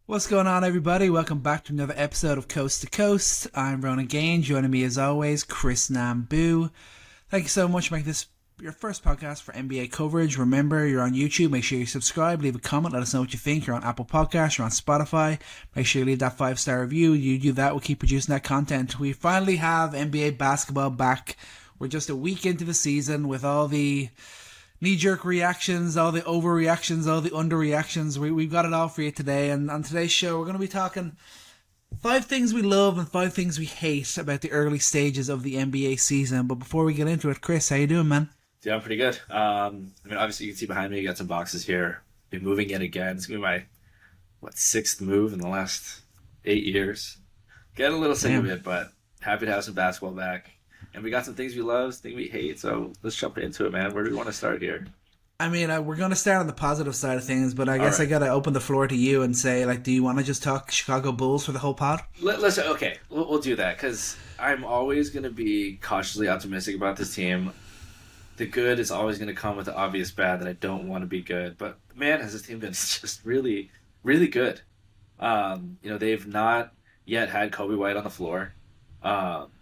What's going on, everybody? Welcome back to another episode of Coast to Coast. I'm Ronan Gain. Joining me, as always, Chris Nambu. Thank you so much for making this your first podcast for NBA coverage. Remember, you're on YouTube. Make sure you subscribe, leave a comment, let us know what you think. You're on Apple Podcasts, you're on Spotify. Make sure you leave that 5-star review. You do that, we'll keep producing that content. We finally have NBA basketball back. We're just a week into the season with all the knee-jerk reactions, all the overreactions, all the underreactions. We've got it all for you today. And on today's show, we're going to be talking 5 things we love and 5 things we hate about the early stages of the NBA season. But before we get into it, Chris, how you doing, man? Yeah, I'm pretty good. Obviously you can see behind me, you got some boxes here. Been moving in again. It's going to be my, 6th move in the last 8 years. Getting a little sick of it, but happy to have some basketball back. And we got some things we love, things we hate, so let's jump into it, man. Where do we want to start here? I mean, we're going to start on the positive side of things, but I guess right. I got to open the floor to you and say, do you want to just talk Chicago Bulls for the whole pod? Let's okay, we'll do that, because I'm always going to be cautiously optimistic about this team. The good is always going to come with the obvious bad that I don't want to be good. But, man, has this team been just really, really good. They've not yet had Kobe White on the floor.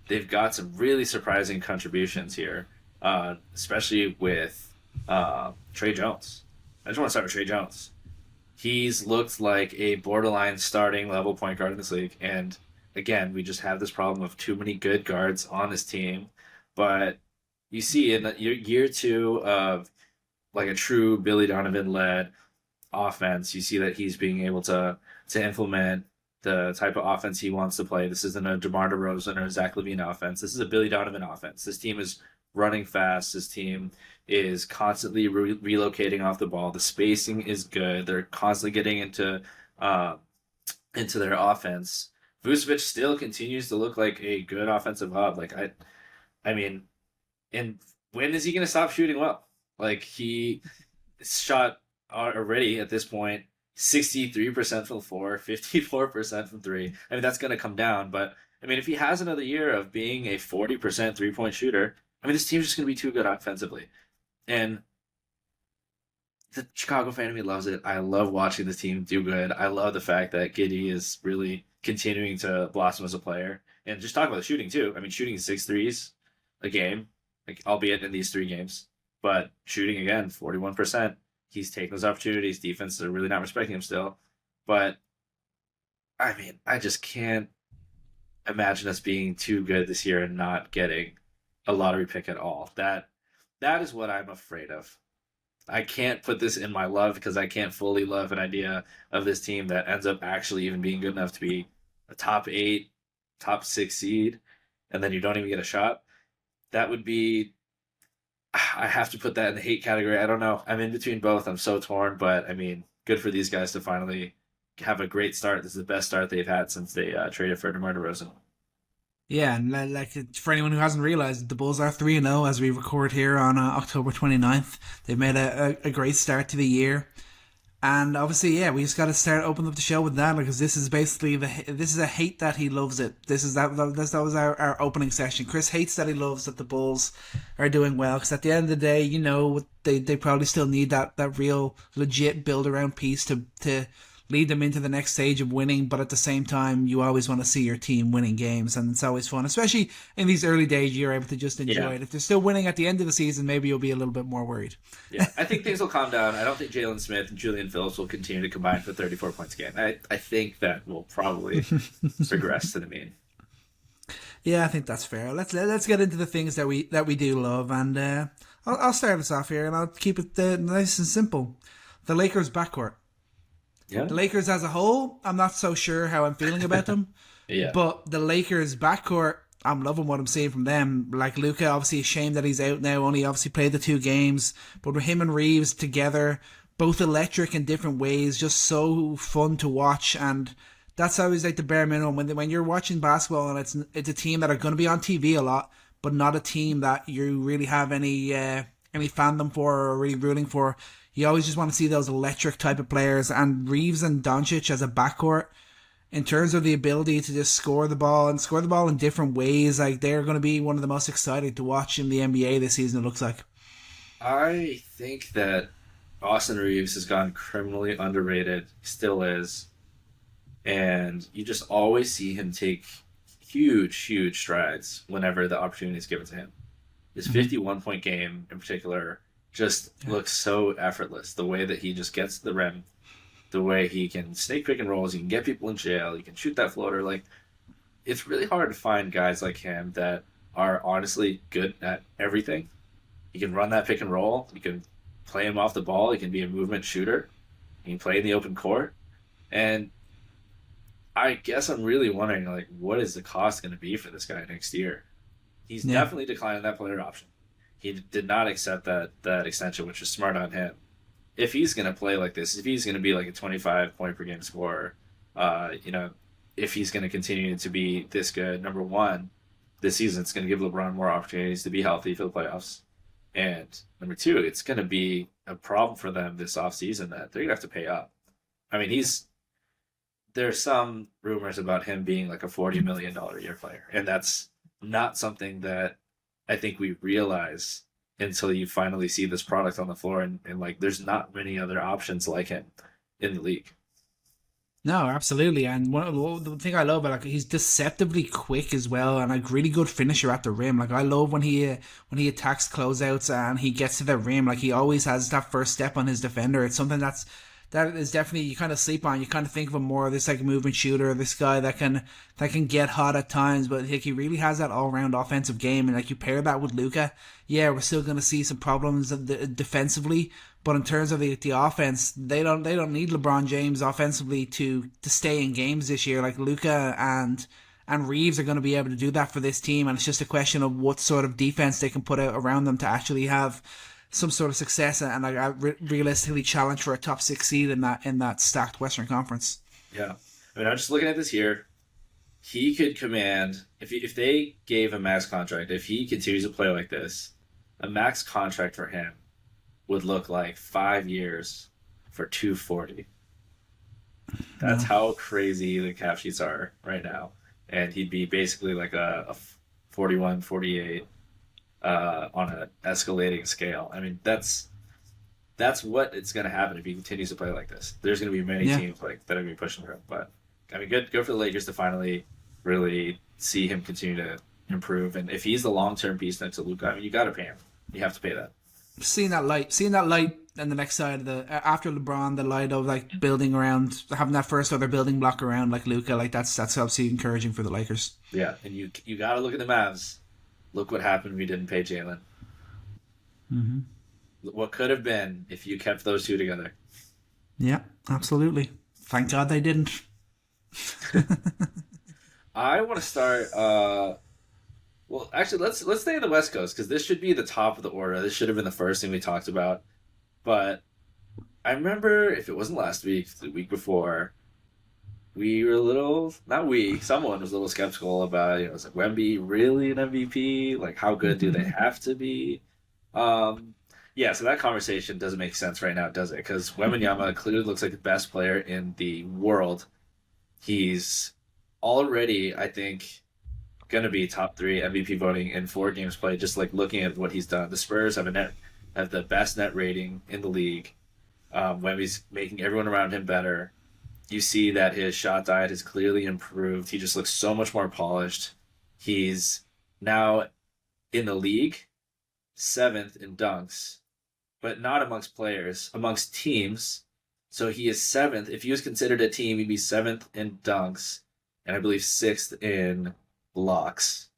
They've got some really surprising contributions here, especially with Trae Jones. I just want to start with Trae Jones. He's looked like a borderline starting level point guard in this league. And again, we just have this problem of too many good guards on this team. But you see in year 2 of like a true Billy Donovan-led offense, you see that he's being able to implement the type of offense he wants to play. This isn't a DeMar DeRozan or Zach LaVine offense. This is a Billy Donovan offense. This team is running fast. This team is constantly relocating off the ball. The spacing is good. They're constantly getting into their offense. Vucevic still continues to look like a good offensive hub. And when is he going to stop shooting well? He shot already at this point 63% from the floor, 54% from 3. That's going to come down. But, if he has another year of being a 40% three-point shooter, this team's just going to be too good offensively. And the Chicago fan in me loves it. I love watching the team do good. I love the fact that Giddey is really continuing to blossom as a player. And just talk about the shooting, too. Shooting 6 threes a game, albeit in these 3 games. But shooting, again, 41%. He's taking those opportunities. Defenses are really not respecting him still. But, I just can't imagine us being too good this year and not getting a lottery pick at all. That is what I'm afraid of. I can't put this in my love because I can't fully love an idea of this team that ends up actually even being good enough to be a top 8, top 6 seed, and then you don't even get a shot. That would be... I have to put that in the hate category. I don't know. I'm in between both. I'm so torn, but good for these guys to finally have a great start. This is the best start they've had since they traded for DeMar DeRozan. Yeah, and for anyone who hasn't realized, the Bulls are 3-0 as we record here on October 29th. They've made a great start to the year. And obviously, we just got to start opening up the show with that, because this is basically this is a hate that he loves it. That was our opening session. Chris hates that he loves that the Bulls are doing well, because at the end of the day, they probably still need that real legit build around piece to lead them into the next stage of winning. But at the same time, you always want to see your team winning games, and it's always fun, especially in these early days. You're able to just enjoy it. If they're still winning at the end of the season, maybe you'll be a little bit more worried. Yeah, I think things will calm down. I don't think Jalen Smith and Julian Phillips will continue to combine for 34 points a game. I think that will probably regress to the mean. Yeah, I think that's fair. Let's get into the things that we do love, and I'll start us off here, and I'll keep it nice and simple. The Lakers backcourt. Yeah. The Lakers as a whole, I'm not so sure how I'm feeling about them. Yeah. But the Lakers backcourt, I'm loving what I'm seeing from them. Luka, obviously a shame that he's out now, only obviously played the 2 games. But with him and Reeves together, both electric in different ways, just so fun to watch. And that's always the bare minimum. When you're watching basketball and it's a team that are going to be on TV a lot, but not a team that you really have any fandom for or really rooting for. You always just want to see those electric type of players, and Reeves and Doncic as a backcourt, in terms of the ability to just score the ball in different ways, they're going to be one of the most exciting to watch in the NBA this season, it looks like. I think that Austin Reeves has gone criminally underrated, still is. And you just always see him take huge strides whenever the opportunity is given to him. His Hmm. 51 point game in particular just Yeah. looks so effortless. The way that he just gets to the rim, the way he can snake pick and rolls, he can get people in jail, he can shoot that floater. Like, it's really hard to find guys like him that are honestly good at everything. He can run that pick and roll, you can play him off the ball, he can be a movement shooter, he can play in the open court. And I guess I'm really wondering, like, what is the cost going to be for this guy next year? He's Yeah. definitely declining that player option. He did not accept that extension, which was smart on him. If he's going to play like this, if he's going to be like a 25 point per game scorer, you know, if he's going to continue to be this good, number one, this season it's going to give LeBron more opportunities to be healthy for the playoffs. And number two, it's going to be a problem for them this offseason that they're going to have to pay up. I mean, there's some rumors about him being like a $40 million a year player, and that's not something that I think we realize until you finally see this product on the floor, and like there's not many other options like him in the league. No, absolutely. And the thing I love about, like, he's deceptively quick as well, and like really good finisher at the rim. Like, I love when he attacks closeouts and he gets to the rim. Like, he always has that first step on his defender. It's something that is definitely, you kind of sleep on. You kind of think of him more of this like movement shooter, this guy that can get hot at times, but like he really has that all round offensive game. And like, you pair that with Luka, yeah, we're still going to see some problems defensively. But in terms of the offense, they don't need LeBron James offensively to stay in games this year. Like, Luka and Reeves are going to be able to do that for this team, and it's just a question of what sort of defense they can put out around them to actually have some sort of success and like realistically challenge for a top six seed in that stacked Western Conference. Yeah, I mean, I'm just looking at this here. He could command if they gave a max contract. If he continues to play like this, a max contract for him would look like 5 years for 240. That's No. how crazy the cap sheets are right now. And he'd be basically like a 41, 48 on an escalating scale. I mean, that's what it's going to happen if he continues to play like this. There's going to be many Yeah. teams like that are going to be pushing for him. But I mean, good for the Lakers to finally really see him continue to improve. And if he's the long term piece next to Luka, I mean, you got to pay him. You have to pay that. Seeing that light on the next side of the after LeBron, the light of like building around, having that first other building block around like Luka, like that's obviously encouraging for the Lakers. Yeah, and you got to look at the Mavs. Look what happened when we didn't pay Jalen. Mm-hmm. What could have been if you kept those two together. Yeah, absolutely. Thank God they didn't. I want to start. Well, actually, let's stay in the West Coast because this should be the top of the order. This should have been the first thing we talked about. But I remember if it wasn't last week, the week before, we were a little not we, someone was a little skeptical about is like Wemby really an MVP? Like how good do they have to be? Um, yeah, so that conversation doesn't make sense right now, does it? Because Wembanyama clearly looks like the best player in the world. He's already, I think, gonna be top three MVP voting in 4 games played. Just like looking at what he's done, the Spurs have the best net rating in the league. Wemby's making everyone around him better. You see that his shot diet has clearly improved. He just looks so much more polished. He's now in the league seventh in dunks, but not amongst players, amongst teams. So he is seventh. If he was considered a team, he'd be seventh in dunks, and I believe sixth in blocks.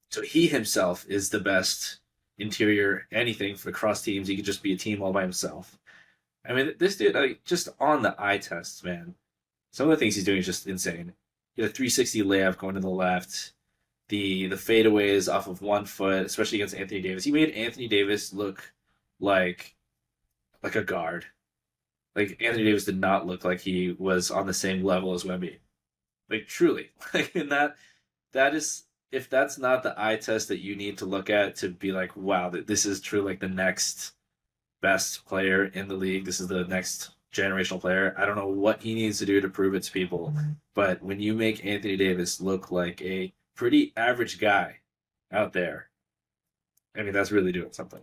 So he himself is the best interior anything for across teams. He could just be a team all by himself. I mean, this dude, like, just on the eye tests, man. Some of the things he's doing is just insane. He had a 360 layup going to the left. The fadeaways off of 1 foot, especially against Anthony Davis. He made Anthony Davis look like like a guard. Like Anthony Davis did not look like he was on the same level as Wemby. Like truly, like in that is if that's not the eye test that you need to look at to be like, wow, this is true. Like the next best player in the league. This is the next generational player. I don't know what he needs to do to prove it to people, but when you make Anthony Davis look like a pretty average guy out there, I mean that's really doing something.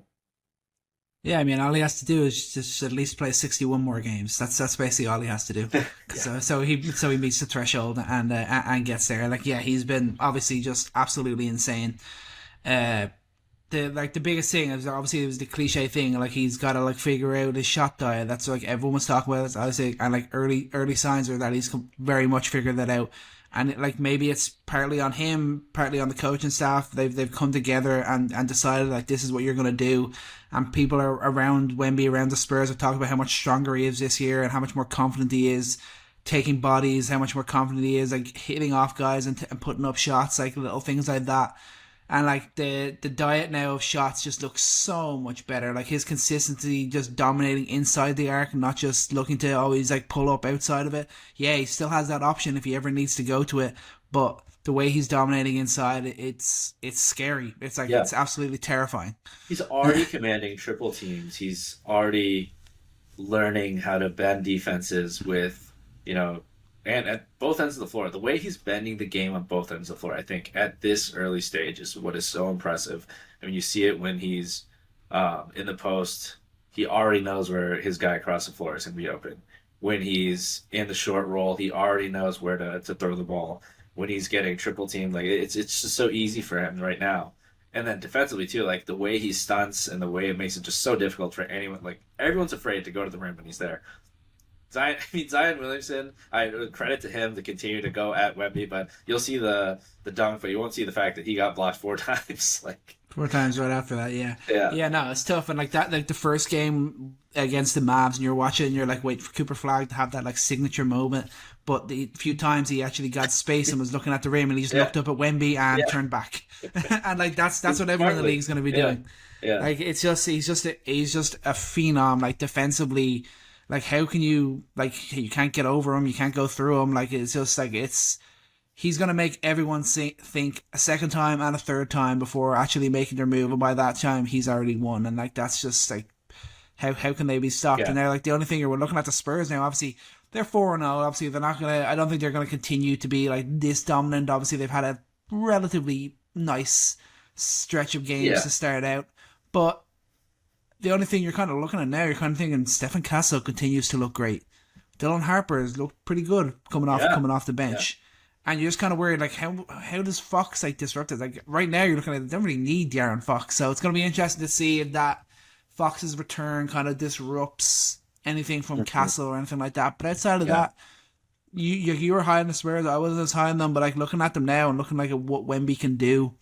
Yeah, I mean, all he has to do is just at least play 61 more games. That's basically all he has to do. Yeah. So he meets the threshold and gets there. Like, yeah, he's been obviously just absolutely insane. Uh, the biggest thing is obviously it was the cliche thing. Like, he's got to like figure out his shot diet. That's like everyone was talking about it. Obviously, and like early signs are that he's very much figured that out. And like maybe it's partly on him, partly on the coaching staff. They've come together and decided like this is what you're gonna do. And people are around Wemby, around the Spurs, are talking about how much stronger he is this year and how much more confident he is taking bodies, how much more confident he is like hitting off guys and putting up shots, like little things like that. And like the diet now of shots just looks so much better. Like his consistency, just dominating inside the arc, not just looking to always like pull up outside of it. Yeah, he still has that option if he ever needs to go to it, but the way he's dominating inside, it's scary. It's like Yeah. it's absolutely terrifying. He's already commanding triple teams. He's already learning how to bend defenses with, you know, and at both ends of the floor. The way he's bending the game on both ends of the floor, I think, at this early stage is what is so impressive. I mean, you see it when he's in the post. He already knows where his guy across the floor is going to be open. When he's in the short roll, he already knows where to throw the ball. When he's getting triple teamed, like it's just so easy for him right now. And then defensively too, like the way he stunts and the way it makes it just so difficult for anyone. Like everyone's afraid to go to the rim when he's there. Zion Williamson, I credit to him to continue to go at Wemby, but you'll see the dunk, but you won't see the fact that he got blocked 4 times. Like, 4 times right after that, yeah. yeah, Yeah, no, it's tough. And like that, like the first game against the Mavs, and you're watching, and you're like, wait for Cooper Flag to have that like signature moment. But the few times he actually got space and was looking at the rim, and he just yeah, looked up at Wemby and yeah. turned back. And like that's what everyone in the Smartly, league is going to be yeah, doing. yeah, Like it's just he's just a phenom. Like defensively, like how can you like you can't get over him, you can't go through him. Like it's just like it's he's gonna make everyone think a second time and a third time before actually making their move, and by that time he's already won. And like that's just like how can they be stopped? yeah, And they're like the only thing we're looking at the Spurs now. Obviously they're 4-0. Obviously they're not gonna. I don't think they're gonna continue to be like this dominant. Obviously they've had a relatively nice stretch of games yeah, to start out, but the only thing you're kind of looking at now, you're kind of thinking Stephen Castle continues to look great. Dylan Harper has looked pretty good yeah, coming off the yeah. bench. And you're just kind of worried, like how does Fox like disrupt it? Like right now, you're looking at they don't really need De'Aaron Fox, so it's going to be interesting to see if that Fox's return kind of disrupts anything from Mhm. Castle or anything like that. But outside of Yeah. that, you were high on the Spurs. I wasn't as high on them, but like looking at them now and looking like at what Wemby can do,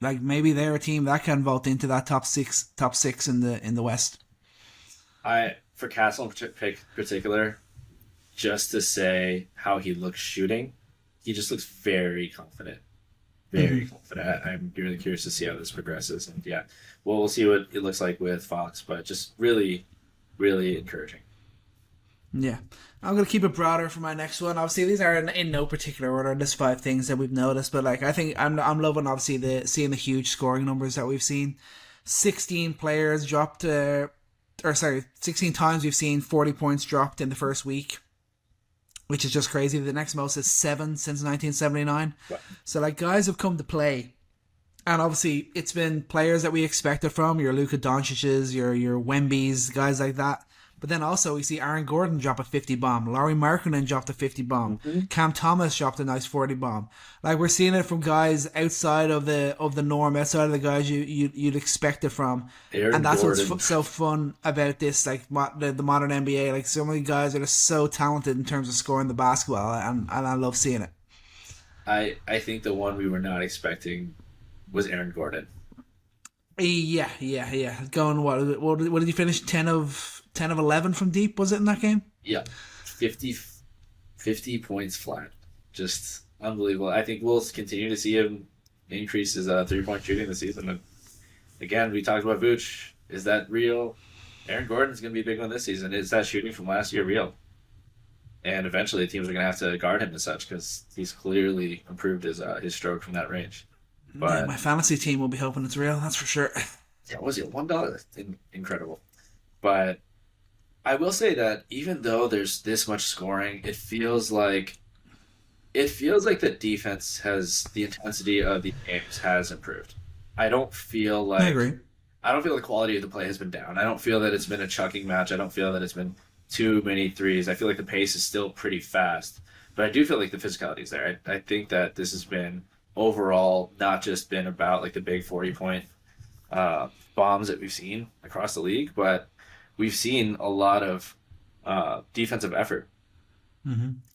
like maybe they're a team that can vault into that top six in the West. For Castle in particular, just to say how he looks shooting, he just looks very confident. Very Mm-hmm. confident. I'm really curious to see how this progresses. And yeah, well, we'll see what it looks like with Fox, but just really, really encouraging. Yeah. I'm going to keep it broader for my next one. Obviously, these are in no particular order, just 5 things that we've noticed. But like, I think I'm loving obviously seeing the huge scoring numbers that we've seen. 16 players dropped, or sorry, 16 times we've seen 40 points dropped in the first week, which is just crazy. The next most is 7 since 1979. But So like, guys have come to play. And obviously, it's been players that we expected from your Luka Doncic's, your Wemby's, guys like that. But then also we see Aaron Gordon drop a 50 bomb. Laurie Markkinen dropped a 50 bomb. Mhm. Cam Thomas dropped a nice 40 bomb. Like we're seeing it from guys outside of the norm, outside of the guys you'd expect it from. Aaron And that's what's Gordon, so fun about this, like the modern NBA. Like so many guys are just so talented in terms of scoring the basketball, and I love seeing it. I think the one we were not expecting was Aaron Gordon. Yeah. Going what did you finish? 10 of 11 from deep, was it in that game? Yeah, 50, 50 points flat. Just unbelievable. I think we'll continue to see him increase his 3-point shooting this season. And again, we talked about Vooch. Is that real? Aaron Gordon's going to be a big one this season. Is that shooting from last year real? And eventually, teams are going to have to guard him as such because he's clearly improved his stroke from that range. Yeah, But my fantasy team will be hoping it's real. That's for sure. yeah, was it $1? Incredible. But I will say that even though there's this much scoring, it feels like the defense has the intensity of the games has improved. I don't feel I like agree. I don't feel the quality of the play has been down. I don't feel that it's been a chucking match. I don't feel that it's been too many threes. I feel like the pace is still pretty fast, but I do feel like the physicality is there. I think that this has been overall not just been about like the big 40-point bombs that we've seen across the league, but we've seen a lot of defensive effort.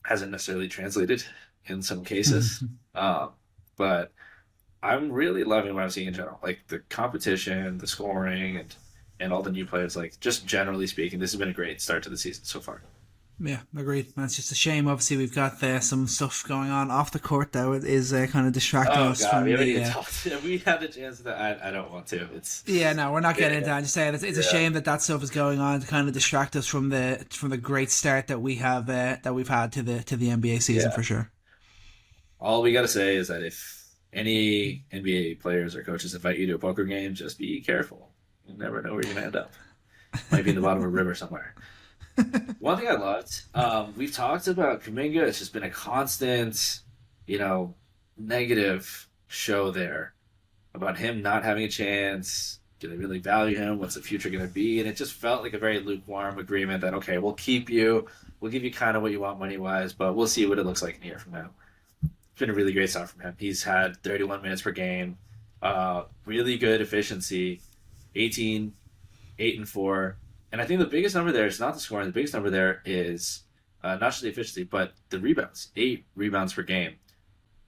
Hasn't necessarily translated in some cases, but I'm really loving what I'm seeing in general. Like the competition, the scoring, and all the new players. Like just generally speaking, this has been a great start to the season so far. Yeah, agreed. Man, it's just a shame. Obviously, we've got some stuff going on off the court though. It is kind of distracting us from we haven't even the. talked. If we had a chance to, I don't want to. It's Yeah, no, we're not getting into that. I'm just saying it's a Yeah. shame that stuff is going on to kind of distract us from the great start that we have that we've had to the NBA season Yeah. for sure. All we gotta say is that if any NBA players or coaches invite you to a poker game, just be careful. You never know where you're gonna end up. Might be in the bottom of a river somewhere. One thing I loved, we've talked about Kuminga. It's just been a constant, negative show there about him not having a chance. Do they really value him? What's the future going to be? And it just felt like a very lukewarm agreement that, okay, we'll keep you. We'll give you kind of what you want money-wise, but we'll see what it looks like in a year from now. It's been a really great start from him. He's had 31 minutes per game, really good efficiency, 18, 8 and 4. And I think the biggest number there is not the scoring. The biggest number there is not just the efficiency, but the rebounds. 8 rebounds per game.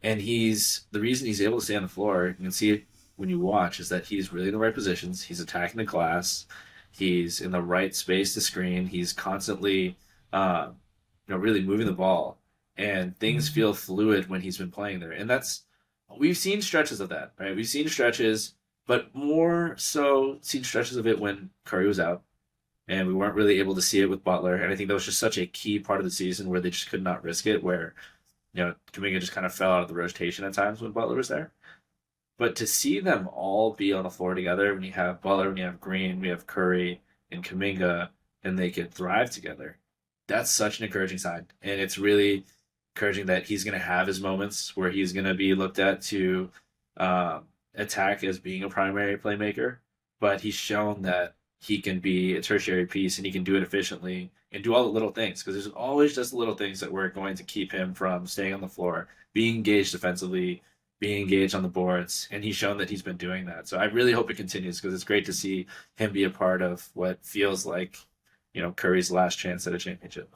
And the reason he's able to stay on the floor, you can see it when you watch, is that he's really in the right positions. He's attacking the glass. He's in the right space to screen. He's constantly, really moving the ball. And things feel fluid when he's been playing there. And we've seen stretches of that, right? We've seen stretches, but more so seen stretches of it when Curry was out. And we weren't really able to see it with Butler. And I think that was just such a key part of the season where they just could not risk it, where, Kuminga just kind of fell out of the rotation at times when Butler was there. But to see them all be on the floor together, when you have Butler, when you have Green, we have Curry and Kuminga, and they could thrive together, that's such an encouraging sign. And it's really encouraging that he's going to have his moments where he's going to be looked at to attack as being a primary playmaker. But he's shown that he can be a tertiary piece and he can do it efficiently and do all the little things, because there's always just little things that were going to keep him from staying on the floor, being engaged defensively, being engaged on the boards, and he's shown that he's been doing that. So I really hope it continues, because it's great to see him be a part of what feels like, Curry's last chance at a championship.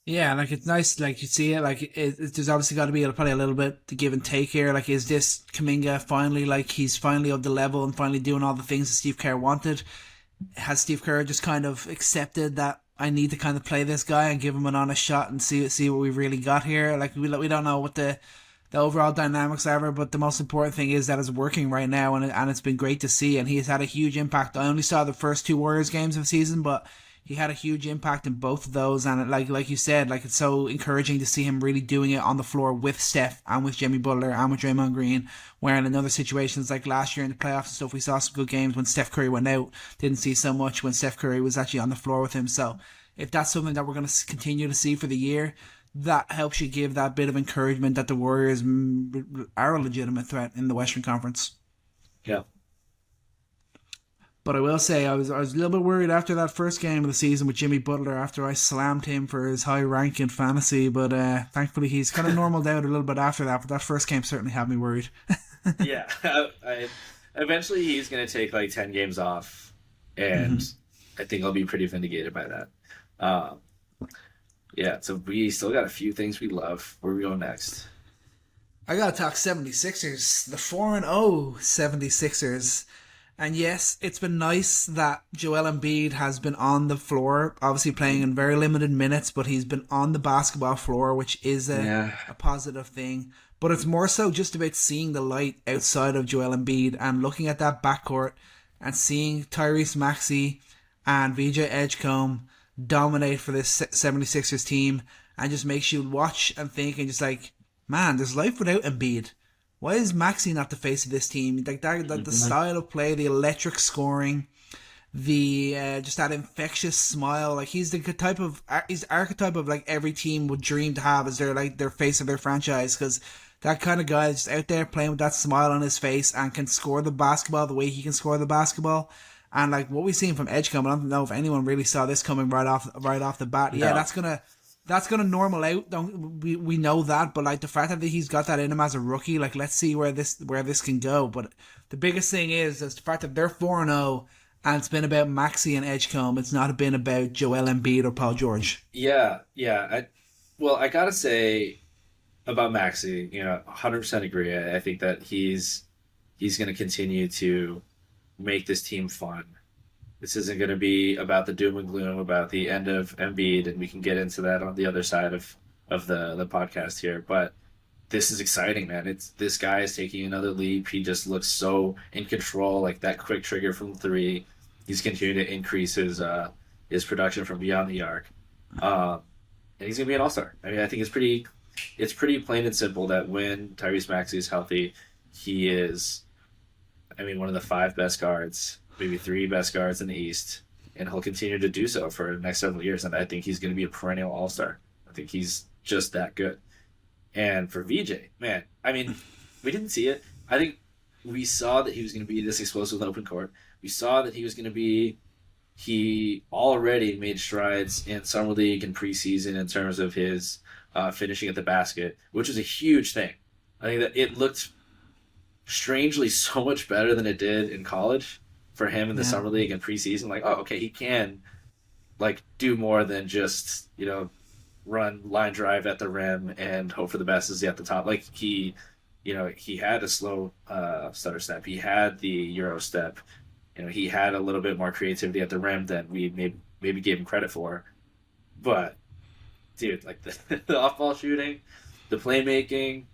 Yeah, like it's nice, like you see it, like there's obviously got to be probably a little bit to give and take here. Like, is this Kuminga finally, like he's finally of the level and finally doing all the things that Steve Kerr wanted? Has Steve Kerr just kind of accepted that I need to kind of play this guy and give him an honest shot and see what we really got here? Like we don't know what the overall dynamics are, but the most important thing is that it's working right now, and it's been great to see. And he's had a huge impact. I only saw the first 2 Warriors games of the season, but he had a huge impact in both of those. And like you said, like it's so encouraging to see him really doing it on the floor with Steph and with Jimmy Butler and with Draymond Green. Where in other situations like last year in the playoffs and stuff, we saw some good games when Steph Curry went out. Didn't see so much when Steph Curry was actually on the floor with him. So if that's something that we're going to continue to see for the year, that helps you give that bit of encouragement that the Warriors are a legitimate threat in the Western Conference. Yeah. But I will say I was a little bit worried after that first game of the season with Jimmy Butler, after I slammed him for his high rank in fantasy. But thankfully he's kind of normaled out a little bit after that. But that first game certainly had me worried. Yeah. Eventually he's going to take like 10 games off, and I think I'll be pretty vindicated by that. Yeah, so we still got a few things we love. Where are we going next? I got to talk 76ers. The 4-0 76ers. And yes, it's been nice that Joel Embiid has been on the floor, obviously playing in very limited minutes, but he's been on the basketball floor, which is a positive thing. But it's more so just about seeing the light outside of Joel Embiid and looking at that backcourt and seeing Tyrese Maxey and VJ Edgecombe dominate for this 76ers team, and just makes you watch and think and just like, man, there's life without Embiid. Why is Maxey not the face of this team? Like the style of play, the electric scoring, the just that infectious smile. Like he's the archetype of like every team would dream to have as their face of their franchise, because that kind of guy that's out there playing with that smile on his face and can score the basketball the way he can score the basketball. And like what we've seen from Edgecombe, I don't know if anyone really saw this coming right off the bat. Yeah, No. that's gonna normal out. Don't we know that? But like the fact that he's got that in him as a rookie, like let's see where this can go. But the biggest thing is the fact that they're 4-0, and it's been about Maxey and Edgecombe. It's not been about Joel Embiid or Paul George. Yeah, yeah. I gotta say about Maxey, 100% agree. I think that he's going to continue to make this team fun. This isn't going to be about the doom and gloom about the end of Embiid, and we can get into that on the other side of the podcast here. But this is exciting, man. This guy is taking another leap. He just looks so in control, like that quick trigger from three. He's continuing to increase his production from beyond the arc, and he's gonna be an all-star. I mean, I think it's pretty plain and simple that when Tyrese Maxey is healthy, he is, I mean, one of the 5 best guards, maybe 3 best guards in the East, and he'll continue to do so for the next several years. And I think he's going to be a perennial all-star. I think he's just that good. And for VJ, man, I mean, we didn't see it. I think we saw that he was going to be this explosive in open court. We saw that he was going to be. He already made strides in summer league and preseason in terms of his finishing at the basket, which is a huge thing. I think that it looked strangely so much better than it did in college for him in the summer league and preseason. Like, oh, okay, he can like do more than just run line drive at the rim and hope for the best is at the top. Like he had a slow stutter step. He had the Euro step. He had a little bit more creativity at the rim than we maybe gave him credit for. But dude, like the off-ball shooting, the playmaking,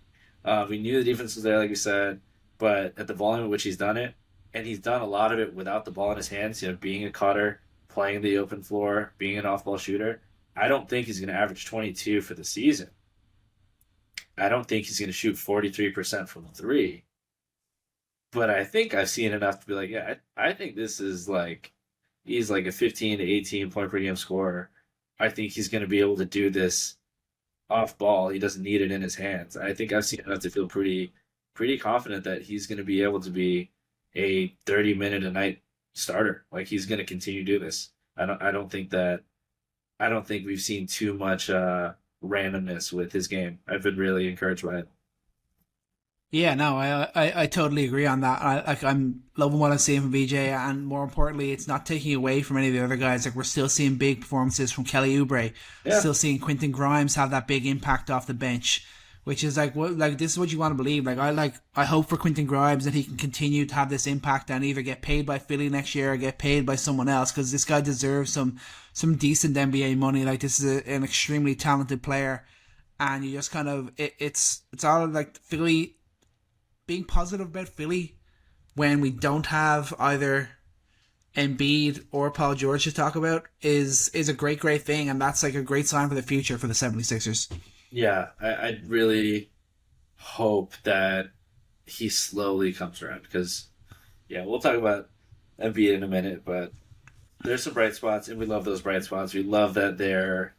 we knew the defense was there, like we said, but at the volume at which he's done it, and he's done a lot of it without the ball in his hands, being a cutter, playing the open floor, being an off-ball shooter. I don't think he's going to average 22 for the season. I don't think he's going to shoot 43% from 3. But I think I've seen enough to be like, yeah, I think this is like, he's like a 15 to 18 point per game scorer. I think he's going to be able to do this off ball. He doesn't need it in his hands. I think I've seen enough to feel pretty confident that he's going to be able to be a 30-minute a night starter. Like he's going to continue to do this. I don't think we've seen too much randomness with his game. I've been really encouraged by it. Yeah, no, I totally agree on that. I'm loving what I'm seeing from VJ, and more importantly, it's not taking away from any of the other guys. Like we're still seeing big performances from Kelly Oubre, still seeing Quentin Grimes have that big impact off the bench, which is like this is what you want to believe. I hope for Quentin Grimes that he can continue to have this impact and either get paid by Philly next year or get paid by someone else, because this guy deserves some decent NBA money. Like this is an extremely talented player, and you just kind of it's all like Philly. Being positive about Philly when we don't have either Embiid or Paul George to talk about is a great thing, and that's like a great sign for the future for the 76ers. Yeah, I really hope that he slowly comes around because, yeah, we'll talk about Embiid in a minute, but there's some bright spots, and we love those bright spots. We love that they're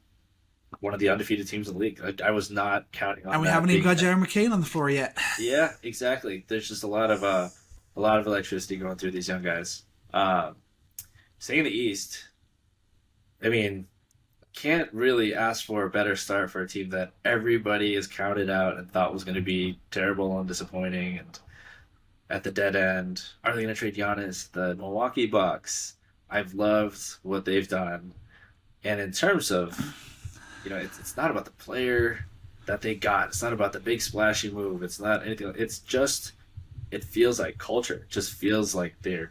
one of the undefeated teams in the league. I was not counting on that. And we haven't even got Jared McCain on the floor yet. Yeah, exactly. There's just a lot of electricity going through these young guys. Staying in the East, I mean, can't really ask for a better start for a team that everybody is counted out and thought was going to be terrible and disappointing and at the dead end. Are they going to trade Giannis? The Milwaukee Bucks. I've loved what they've done. And in terms of it's not about the player that they got. It's not about the big splashy move. It's not anything. It's just, it feels like culture. It just feels like the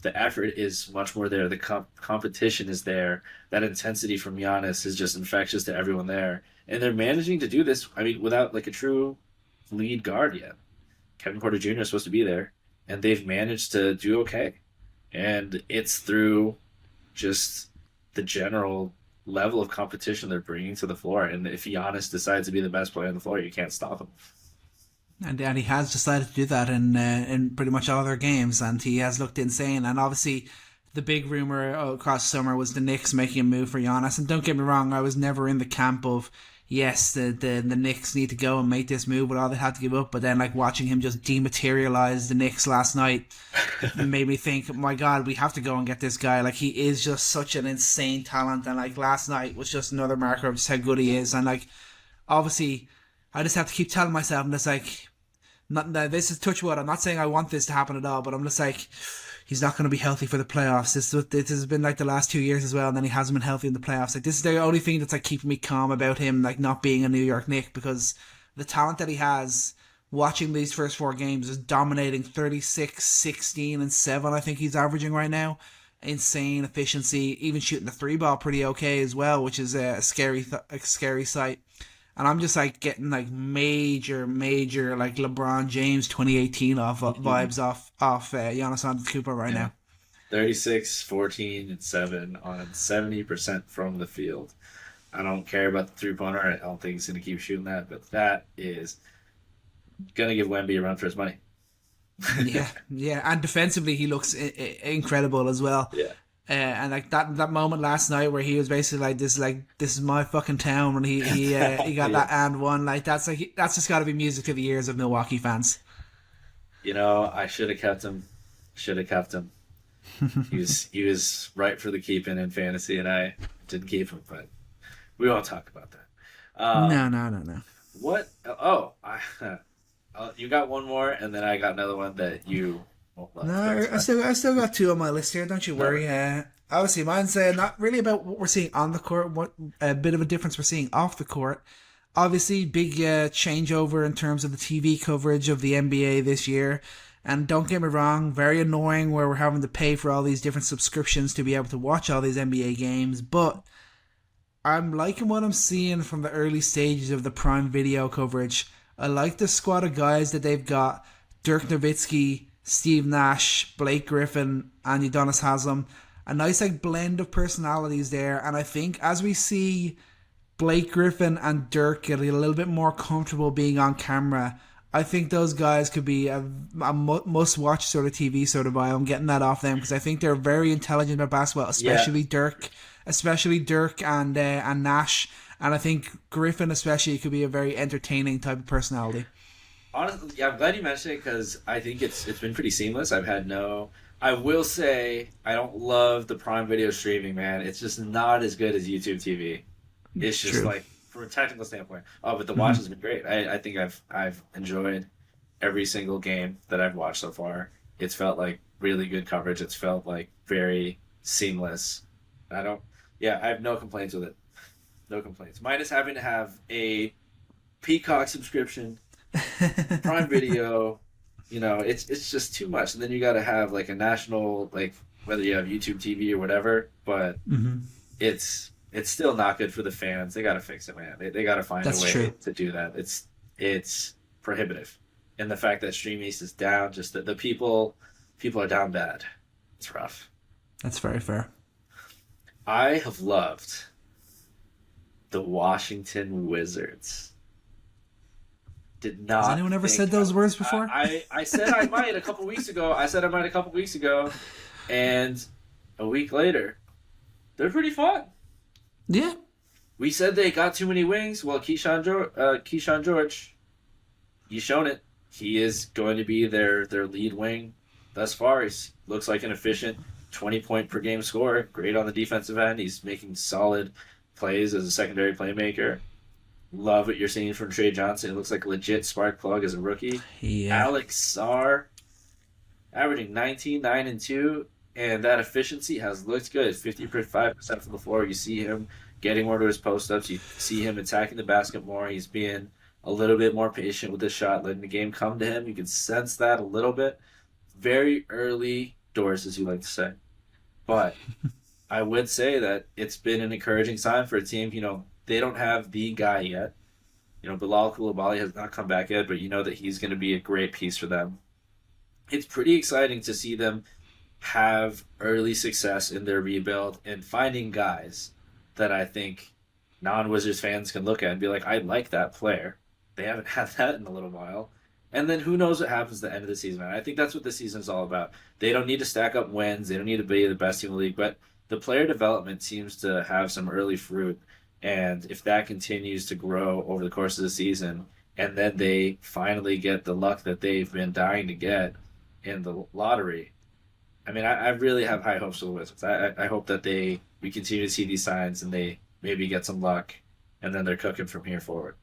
effort is much more there. The competition is there. That intensity from Giannis is just infectious to everyone there. And they're managing to do this, I mean, without like a true lead guard yet. Kevin Porter Jr. is supposed to be there, and they've managed to do okay. And it's through just the general level of competition they're bringing to the floor, and if Giannis decides to be the best player on the floor, you can't stop him. And he has decided to do that in pretty much all their games, and he has looked insane. And obviously, the big rumor across summer was the Knicks making a move for Giannis. And don't get me wrong, I was never in the camp of yes, the Knicks need to go and make this move with all they had to give up. But then, like, watching him just dematerialize the Knicks last night made me think, my God, we have to go and get this guy. Like, he is just such an insane talent. And, like, last night was just another marker of just how good he is. And, like, obviously, I just have to keep telling myself, I'm just like, not, this is touch wood. I'm not saying I want this to happen at all, but I'm just like, he's not going to be healthy for the playoffs. This has been like the last 2 years as well, and then he hasn't been healthy in the playoffs. Like, this is the only thing that's like keeping me calm about him, like not being a New York Knick, because the talent that he has, watching these first 4 games, is dominating 36, 16, and 7. I think he's averaging right now. Insane efficiency, even shooting the 3 ball pretty okay as well, which is a scary sight. And I'm just like getting like major like LeBron James 2018 vibes off Giannis Antetokounmpo right now. 36, 14, and 7 on 70% from the field. I don't care about the 3-pointer. I don't think he's going to keep shooting that, but that is going to give Wemby a run for his money. yeah, and defensively he looks incredible as well. Yeah. And like that moment last night where he was basically like this is my fucking town when he got that and one, like that's just got to be music to the ears of Milwaukee fans. I should have kept him. He was right for the keeping in fantasy, and I didn't keep him. But we won't talk about that. No. What? Oh, you got one more, and then I got another one that you. No, I still got 2 on my list here. Don't you worry. Obviously, mine's not really about what we're seeing on the court. What a bit of a difference we're seeing off the court. Obviously, big changeover in terms of the TV coverage of the NBA this year. And don't get me wrong, very annoying where we're having to pay for all these different subscriptions to be able to watch all these NBA games. But I'm liking what I'm seeing from the early stages of the Prime Video coverage. I like the squad of guys that they've got. Dirk Nowitzki, Steve Nash, Blake Griffin, and Udonis Haslem. A nice like blend of personalities there, and I think as we see Blake Griffin and Dirk get a little bit more comfortable being on camera, I think those guys could be a must-watch sort of TV sort of vibe. I'm getting that off them because I think they're very intelligent about basketball, especially Dirk and Nash, and I think Griffin especially could be a very entertaining type of personality. Honestly, yeah, I'm glad you mentioned it because I think it's been pretty seamless. I will say I don't love the Prime Video streaming, man. It's just not as good as YouTube TV. It's just True. like from a technical standpoint. Oh, but the watch has been great. I think I've enjoyed every single game that I've watched so far. It's felt like really good coverage. It's felt like very seamless. I have no complaints with it. No complaints. Minus having to have a Peacock subscription. Prime Video, it's just too much. And then you got to have like a national, like whether you have YouTube TV or whatever, but it's still not good for the fans. They got to fix it, man. They got to find a way to do that. It's prohibitive. And the fact that Stream East is down, just that the people are down bad. It's rough. That's very fair. I have loved the Washington Wizards. Did not. Has anyone ever said those words before? I said I might a couple weeks ago. And a week later, they're pretty fun. Yeah. We said they got too many wings. Well, Keyshawn George, he's shown it. He is going to be their lead wing thus far. He looks like an efficient 20-point per game scorer. Great on the defensive end. He's making solid plays as a secondary playmaker. Love what you're seeing from Trae Johnson. It looks like a legit spark plug as a rookie. Yeah. Alex Sarr, averaging 19, 9, and 2, and that efficiency has looked good. 55% from the floor. You see him getting more to his post-ups. You see him attacking the basket more. He's being a little bit more patient with his shot, letting the game come to him. You can sense that a little bit. Very early doors, as you like to say. But I would say that it's been an encouraging sign for a team. They don't have the guy yet. Bilal Coulibaly has not come back yet, but you know that he's going to be a great piece for them. It's pretty exciting to see them have early success in their rebuild and finding guys that I think non-Wizards fans can look at and be like, I like that player. They haven't had that in a little while. And then who knows what happens at the end of the season. I think that's what the season is all about. They don't need to stack up wins. They don't need to be the best team in the league, but the player development seems to have some early fruit. And if that continues to grow over the course of the season, and then they finally get the luck that they've been dying to get in the lottery, I mean, I really have high hopes for the Wizards. I hope that we continue to see these signs and they maybe get some luck, and then they're cooking from here forward.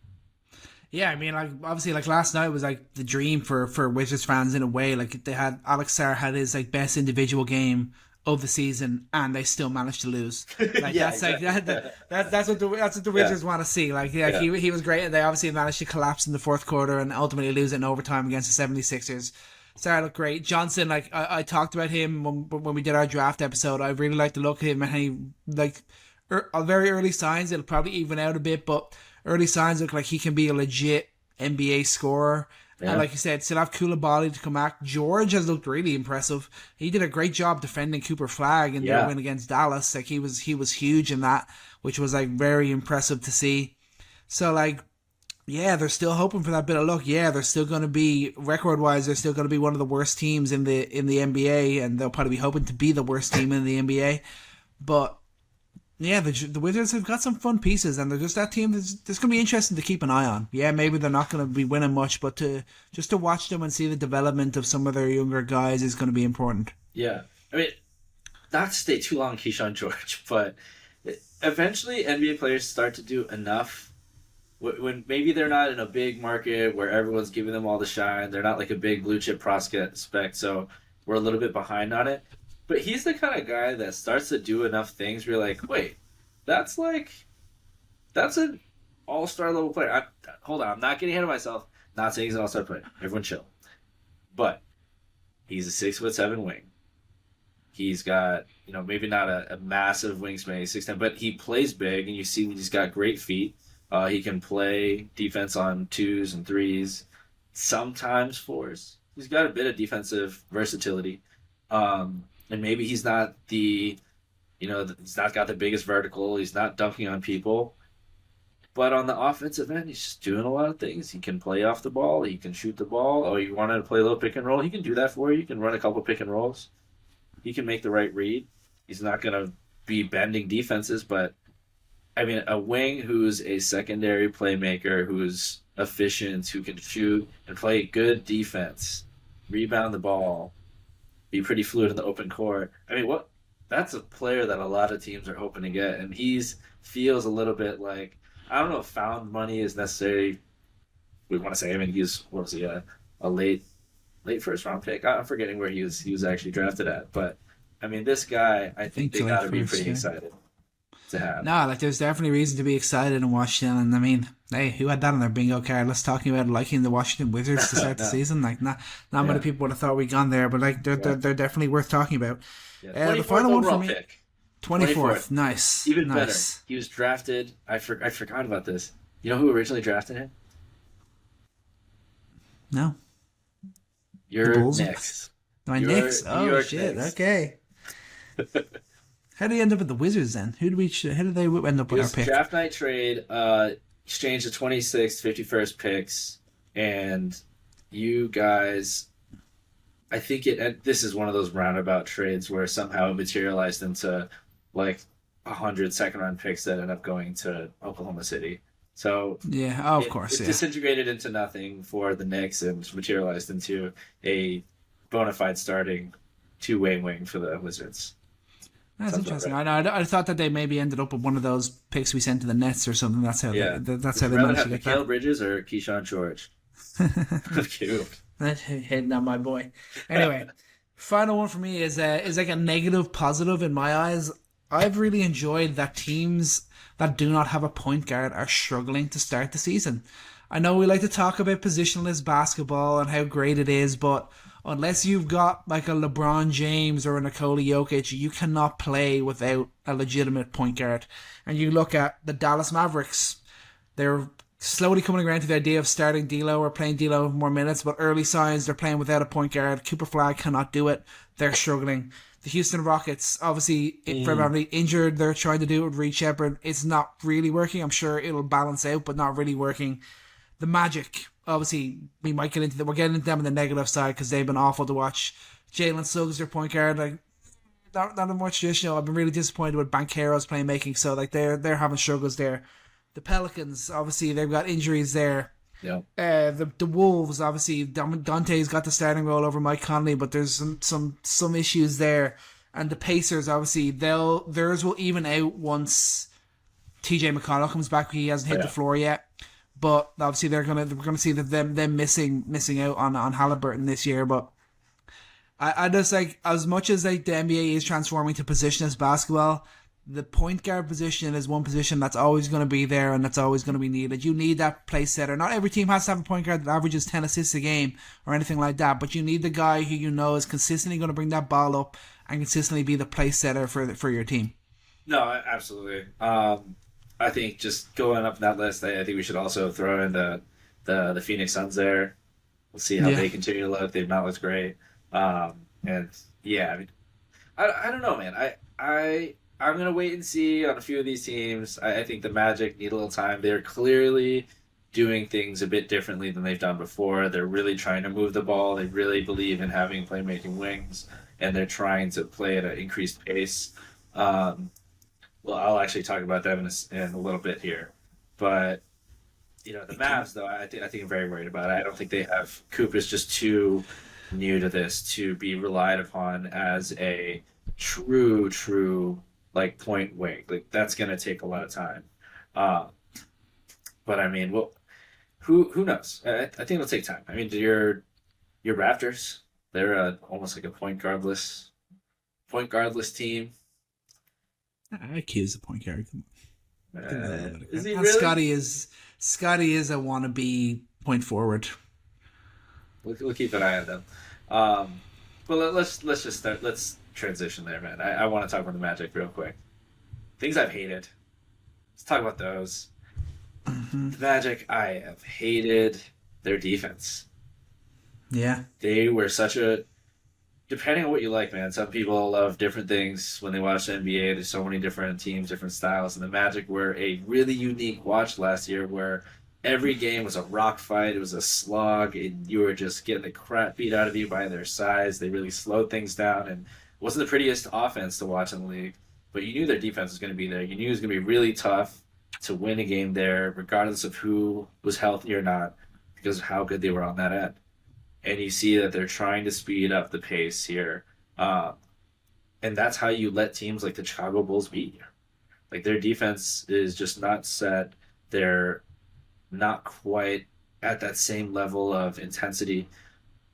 Yeah, I mean, like obviously, like last night was like the dream for Wizards fans in a way. Like they had Alex Sarr had his like best individual game of the season, and they still managed to lose. Like Yeah, that's like exactly. that's what the Yeah. Wizards want to see. Like yeah, Yeah. he was great, and they obviously managed to collapse in the fourth quarter and ultimately lose it in overtime against the 76ers. Sarr looked great. Johnson, like I talked about him when we did our draft episode. I really like the look of him, and he like very early signs. It'll probably even out a bit, but early signs look like he can be a legit NBA scorer. Yeah. And like you said, still have Koulibaly to come back. George has looked really impressive. He did a great job defending Cooper Flag in their Yeah. win against Dallas. Like he was huge in that, which was like very impressive to see. So like, yeah, they're still hoping for that bit of luck. Yeah, they're still going to be record wise. They're still going to be one of the worst teams in the NBA, and they'll probably be hoping to be the worst team in the NBA. But yeah, the Wizards have got some fun pieces, and they're just that team that's going to be interesting to keep an eye on. Yeah, maybe they're not going to be winning much, but to watch them and see the development of some of their younger guys is going to be important. Yeah. I mean, not to stay too long, Keyshawn George, but eventually NBA players start to do enough when maybe they're not in a big market where everyone's giving them all the shine. They're not like a big blue chip prospect, so we're a little bit behind on it. But he's the kind of guy that starts to do enough things where you're like, wait, that's an all-star level player. Hold on, I'm not getting ahead of myself. Not saying he's an all-star player. Everyone chill. But he's a 6'7" wing. He's got, maybe not a massive wingspan, he's 6'10", but he plays big, and you see he's got great feet. He can play defense on 2s and 3s, sometimes 4s. He's got a bit of defensive versatility. And maybe he's not he's not got the biggest vertical. He's not dunking on people. But on the offensive end, he's just doing a lot of things. He can play off the ball. He can shoot the ball. Oh, you wanted to play a little pick and roll? He can do that for you. He can run a couple pick and rolls. He can make the right read. He's not going to be bending defenses, but I mean, a wing who's a secondary playmaker, who's efficient, who can shoot and play good defense, rebound the ball, be pretty fluid in the open court. I mean, that's a player that a lot of teams are hoping to get, and feels a little bit like, I don't know if found money is necessarily, we want to say. I mean, a late first round pick. I'm forgetting where he was actually drafted at, but I mean, this guy, I think they got to be pretty excited to have. No, like there's definitely reason to be excited in Washington, and I mean, hey, who had that on their bingo card? Let's talking about liking the Washington Wizards to start the season. Like, not many people would have thought we'd gone there, but like they're definitely worth talking about. Yeah. The final one for me, pick. 24th. Nice, Even nice. better. He was drafted. I forgot about this. You know who originally drafted him? No, Your Bulls? Knicks. my Your Knicks. New Oh York shit. Knicks. Okay. How did he end up with the Wizards then? How did they end up It with our was pick? draft night trade. Exchanged the 26th, 51st picks, and you guys. I think this is one of those roundabout trades where somehow it materialized into like 100 second-round picks that end up going to Oklahoma City. So Yeah, of course. it disintegrated into nothing for the Knicks and materialized into a bona fide starting two-way wing for the Wizards. That's Sounds interesting. about I thought that they maybe ended up with one of those picks we sent to the Nets or something. That's how Yeah. that's how Would they you rather managed have to get Mikal that. Bridges or Keyshawn George? Cute. Hitting on my boy. Anyway, final one for me is like a negative positive in my eyes. I've really enjoyed that teams that do not have a point guard are struggling to start the season. I know we like to talk about positionless basketball and how great it is, but unless you've got like a LeBron James or a Nikola Jokic, you cannot play without a legitimate point guard. And you look at the Dallas Mavericks, they're slowly coming around to the idea of starting D'Lo or playing D'Lo more minutes, but early signs they're playing without a point guard. Cooper Flag cannot do it. They're struggling. The Houston Rockets, obviously, primarily injured. They're trying to do it with Reed Shepherd. It's not really working. I'm sure it'll balance out, but not really working. The Magic, obviously, we're getting into them on the negative side because they've been awful to watch. Jalen Suggs, their point guard, like, not much traditional. I've been really disappointed with Banchero's playmaking. So like they're having struggles there. The Pelicans, obviously, they've got injuries there. Yeah. The Wolves, obviously, Dante's got the starting role over Mike Conley, but there's some issues there. And the Pacers, obviously, theirs will even out once TJ McConnell comes back. He hasn't hit the floor yet, but obviously we're gonna see that them missing out on Halliburton this year. But I just like, as much as like the NBA is transforming to positionless basketball, the point guard position is one position that's always going to be there and that's always going to be needed. You need that place setter. Not every team has to have a point guard that averages 10 assists a game or anything like that, but you need the guy who you know is consistently going to bring that ball up and consistently be the place setter for your team. No, absolutely. I think just going up that list, I think we should also throw in the Phoenix Suns there. We'll see how they continue to look. They've not looked great. And yeah, I mean, I don't know, man. I'm going to wait and see on a few of these teams. I think the Magic need a little time. They're clearly doing things a bit differently than they've done before. They're really trying to move the ball. They really believe in having playmaking wings, and they're trying to play at an increased pace. Well, I'll actually talk about them in a little bit here. But, the Mavs, though, I think I'm very worried about it. I don't think they have... Coop is just too new to this to be relied upon as a true like point wing. Like that's gonna take a lot of time. But I mean, well, who knows? I think it'll take time. I mean, your Raptors, they're almost like a point guardless team. I accuse the point guard. Is he really? Scotty is a wannabe point forward. We'll keep an eye on them. Well, let's just start. Let's transition there, man. I want to talk about the Magic real quick. Things I've hated. Let's talk about those. The Magic, I have hated their defense. Yeah. They were depending on what you like, man. Some people love different things when they watch the NBA. There's so many different teams, different styles. And the Magic were a really unique watch last year where every game was a rock fight. It was a slog. And you were just getting the crap beat out of you by their size. They really slowed things down. And it wasn't the prettiest offense to watch in the league. But you knew their defense was going to be there. You knew it was going to be really tough to win a game there, regardless of who was healthy or not, because of how good they were on that end. And you see that they're trying to speed up the pace here. And that's how you let teams like the Chicago Bulls beat you. Like, their defense is just not set. They're not quite at that same level of intensity.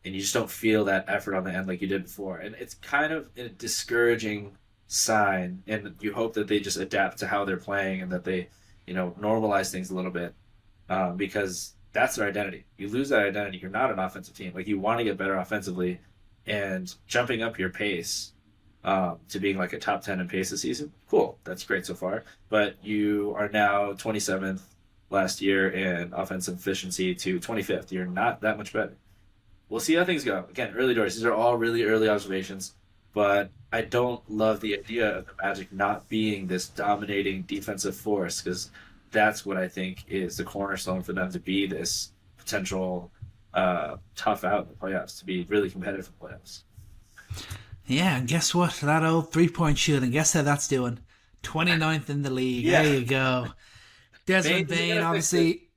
And you just don't feel that effort on the end like you did before. And it's kind of a discouraging sign. And you hope that they just adapt to how they're playing and that they, normalize things a little bit. Because that's their identity. You lose that identity, you're not an offensive team. Like, you want to get better offensively, and jumping up your pace to being like a top 10 in pace this season, cool. That's great so far. But you are now 27th last year in offensive efficiency to 25th. You're not that much better. We'll see how things go. Again, early doors. These are all really early observations. But I don't love the idea of the Magic not being this dominating defensive force, because that's what I think is the cornerstone for them to be this potential tough out in the playoffs, to be really competitive in the playoffs. Yeah, and guess what? That old three-point shooting, guess how that's doing? 29th in the league. Yeah. There you go. Desmond Bane, obviously,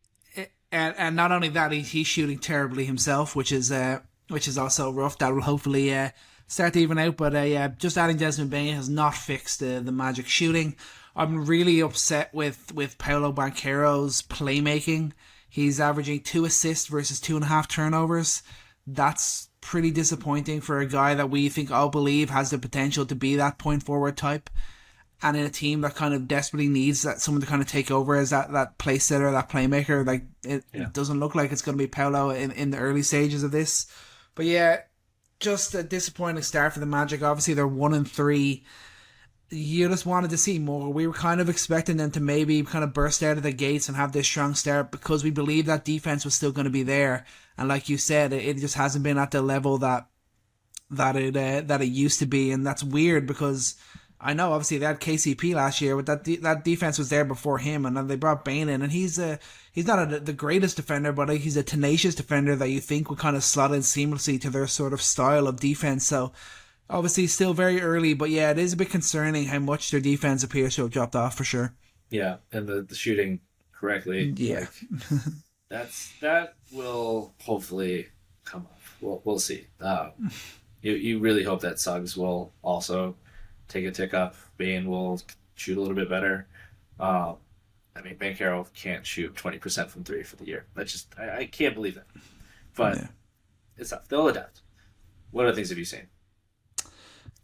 and not only that, he's shooting terribly himself, which is also rough. That will hopefully start to even out. But just adding Desmond Bane has not fixed the Magic shooting. I'm really upset with Paolo Banchero's playmaking. He's averaging 2 assists versus 2.5 turnovers. That's pretty disappointing for a guy that we think all believe has the potential to be that point forward type. And in a team that kind of desperately needs someone to kind of take over as that play setter, that playmaker, like it doesn't look like it's going to be Paolo in the early stages of this. But yeah, just a disappointing start for the Magic. Obviously, they're 1-3. You just wanted to see more. We were kind of expecting them to maybe kind of burst out of the gates and have this strong start, because we believed that defense was still going to be there. And like you said, it just hasn't been at the level that it used to be, and that's weird because I know obviously they had KCP last year, but that defense was there before him, and then they brought Bane in, and he's not the greatest defender, but he's a tenacious defender that you think would kind of slot in seamlessly to their sort of style of defense. So Obviously, still very early, but yeah, it is a bit concerning how much their defense appears to have dropped off for sure. Yeah, and the shooting correctly, Yeah. like that will hopefully come up. We'll see. You really hope that Suggs will also take a tick up. Bane will shoot a little bit better. I mean, Banchero can't shoot 20% from three for the year. That's just I can't believe that. But Yeah. it's tough. They'll adapt. What other things have you seen?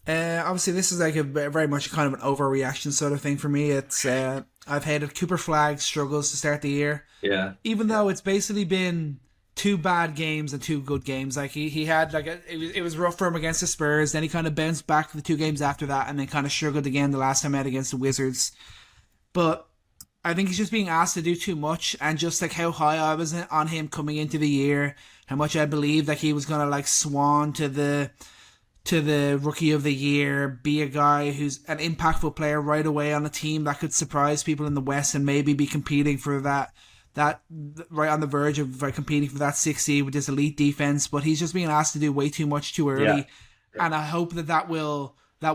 Obviously, this is like a very much kind of an overreaction sort of thing for me. It's I've hated Cooper Flag struggles to start the year, Yeah, even though it's basically been two bad games and two good games. Like he had like it was rough for him against the Spurs. Then he kind of bounced back the two games after that, and then kind of struggled again the last time out against the Wizards. But I think he's just being asked to do too much, and just like how high I was on him coming into the year, how much I believed that he was gonna like swan to the rookie of the year, be a guy who's an impactful player right away on a team that could surprise people in the West and maybe be competing for that right on the verge of like, competing for that 6 seed with this elite defense. But he's just being asked to do way too much too early, and I hope that will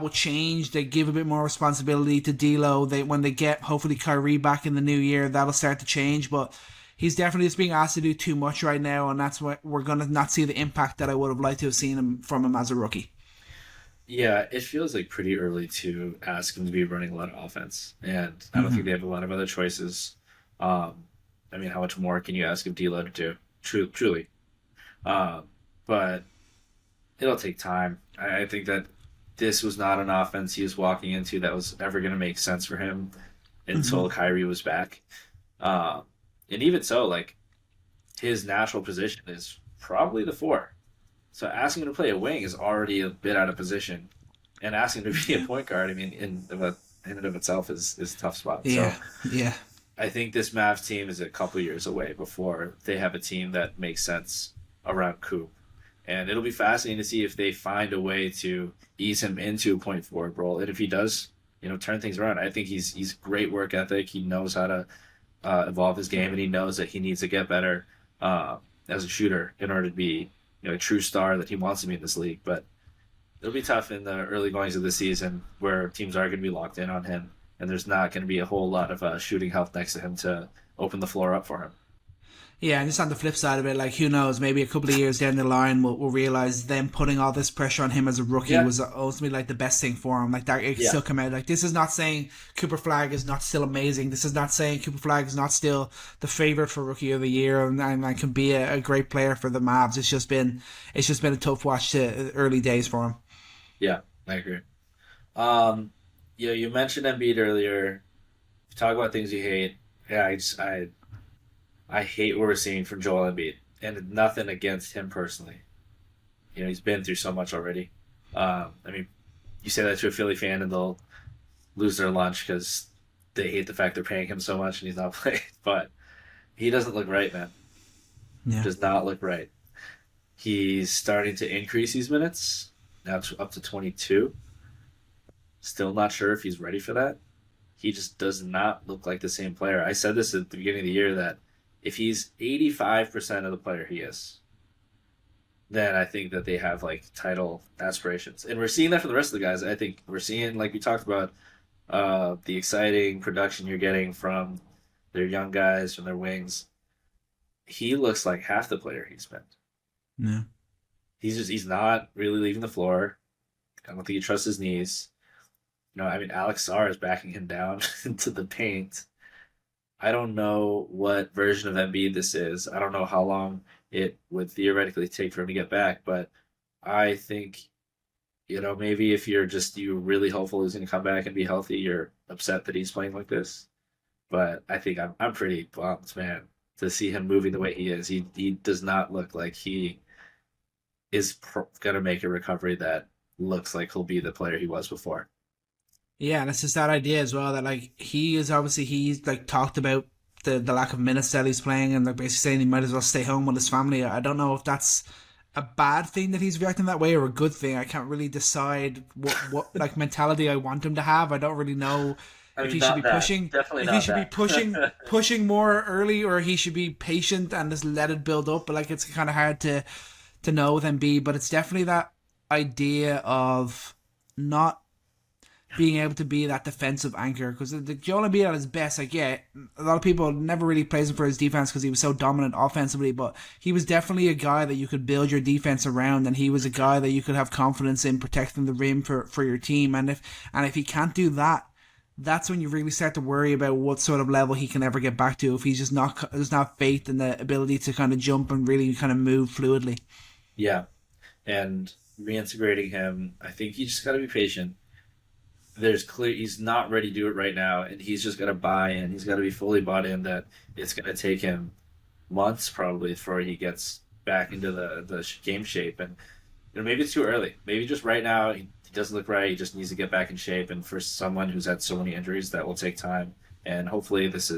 change. They give a bit more responsibility to D'Lo. When they get hopefully Kyrie back in the new year, that'll start to change. But he's definitely just being asked to do too much right now, and that's what we're gonna not see the impact that I would have liked to have seen from him as a rookie. Yeah, it feels like pretty early to ask him to be running a lot of offense, and I don't think they have a lot of other choices. I mean, how much more can you ask of D'Lo to do? Truly, but it'll take time. I think that this was not an offense he was walking into that was ever going to make sense for him until Kyrie was back. And even so, like his natural position is probably the four. So asking him to play a wing is already a bit out of position, and asking him to be a point guard, I mean, in and of itself is a tough spot. Yeah, So yeah. I think this Mavs team is a couple years away before they have a team that makes sense around Coop. And it'll be fascinating to see if they find a way to ease him into a point forward role. And if he does, turn things around. I think he's great work ethic. He knows how to evolve his game, and he knows that he needs to get better as a shooter in order to be a true star that he wants to be in this league. But it'll be tough in the early goings of the season where teams are going to be locked in on him, and there's not going to be a whole lot of shooting help next to him to open the floor up for him. Yeah, and just on the flip side of it, like who knows, maybe a couple of years down the line we'll realize them putting all this pressure on him as a rookie was ultimately like the best thing for him. Like that it can still come out. Like this is not saying Cooper Flag is not still amazing. This is not saying Cooper Flag is not still the favorite for rookie of the year and can be a great player for the Mavs. It's just been a tough watch to early days for him. Yeah, I agree. You mentioned Embiid earlier. Talk about things you hate. Yeah, I hate what we're seeing from Joel Embiid, and nothing against him personally. He's been through so much already. I mean, you say that to a Philly fan, and they'll lose their lunch because they hate the fact they're paying him so much and he's not playing. But he doesn't look right, man. Yeah. Does not look right. He's starting to increase these minutes, now up to 22. Still not sure if he's ready for that. He just does not look like the same player. I said this at the beginning of the year that if he's 85% of the player he is, then I think that they have like title aspirations. And we're seeing that from the rest of the guys. I think we're seeing, like we talked about, the exciting production you're getting from their young guys, from their wings. He looks like half the player he's been. Yeah. He's not really leaving the floor. I don't think he trusts his knees. I mean, Alex Sarr is backing him down into the paint. I don't know what version of Embiid this is. I don't know how long it would theoretically take for him to get back, but I think, maybe if you're really hopeful he's going to come back and be healthy, you're upset that he's playing like this. But I think I'm pretty bummed, man, to see him moving the way he is. He does not look like he is going to make a recovery that looks like he'll be the player he was before. Yeah, and it's just that idea as well that like he's like talked about the lack of minutes that he's playing and like basically saying he might as well stay home with his family. I don't know if that's a bad thing that he's reacting that way or a good thing. I can't really decide what like mentality I want him to have. I don't really know if he should be pushing. If he should be pushing more early, or he should be patient and just let it build up. But like it's kind of hard to know with Embiid. But it's definitely that idea of not being able to be that defensive anchor, because the Joel Embiid at his best, like, yeah, a lot of people never really praise him for his defense because he was so dominant offensively, but he was definitely a guy that you could build your defense around, and he was a guy that you could have confidence in protecting the rim for your team. And if he can't do that, that's when you really start to worry about what sort of level he can ever get back to if he's just not, there's not faith in the ability to kind of jump and really kind of move fluidly. Yeah, and reintegrating him, I think you just got to be patient. There's clear he's not ready to do it right now, and he's just got to buy in. He's got to be fully bought in that it's going to take him months probably before he gets back into the game shape. And maybe it's too early. Maybe just right now he doesn't look right. He just needs to get back in shape. And for someone who's had so many injuries, that will take time. And hopefully this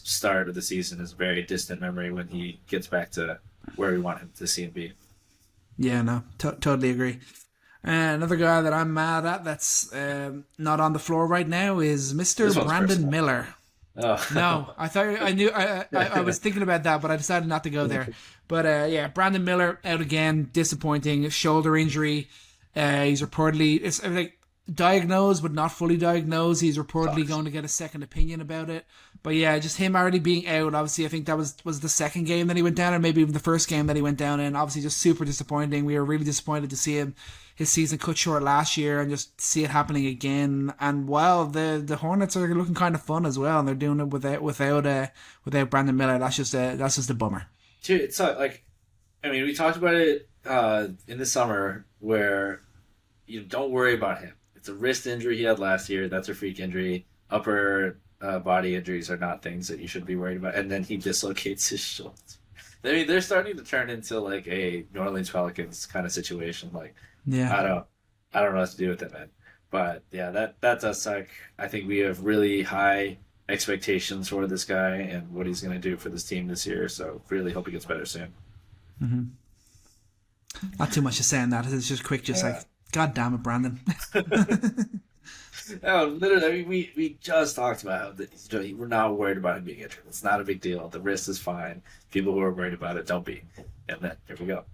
start of the season is a very distant memory when he gets back to where we want him to see him be. Yeah, no, totally agree. Another guy that I'm mad at that's not on the floor right now is Mr. Brandon personal. Miller. Oh. No, I thought I knew. I was thinking about that, but I decided not to go there. But yeah, Brandon Miller out again, disappointing. Shoulder injury. He's reportedly it's like diagnosed but not fully diagnosed. He's reportedly going to get a second opinion about it. But yeah, just him already being out. Obviously, I think that was the second game that he went down, or maybe even the first game that he went down in. Obviously, just super disappointing. We were really disappointed to see his season cut short last year and just see it happening again. And while the Hornets are looking kind of fun as well, and they're doing it without Brandon Miller, that's just a bummer. Dude, it's like, I mean, we talked about it in the summer where you don't worry about him. It's a wrist injury he had last year. That's a freak injury. Upper body injuries are not things that you should be worried about. And then he dislocates his shoulder. I mean, they're starting to turn into like a New Orleans Pelicans kind of situation. Like, Yeah. I don't know what to do with it, man. But yeah, that does suck. I think we have really high expectations for this guy and what he's going to do for this team this year. So really hope he gets better soon. Mm-hmm. Not too much to say on that. It's just quick, just like, God damn it, Brandon. No, literally, I mean, we just talked about that. We're not worried about him being injured. It's not a big deal. The wrist is fine. People who are worried about it don't be. And then here we go.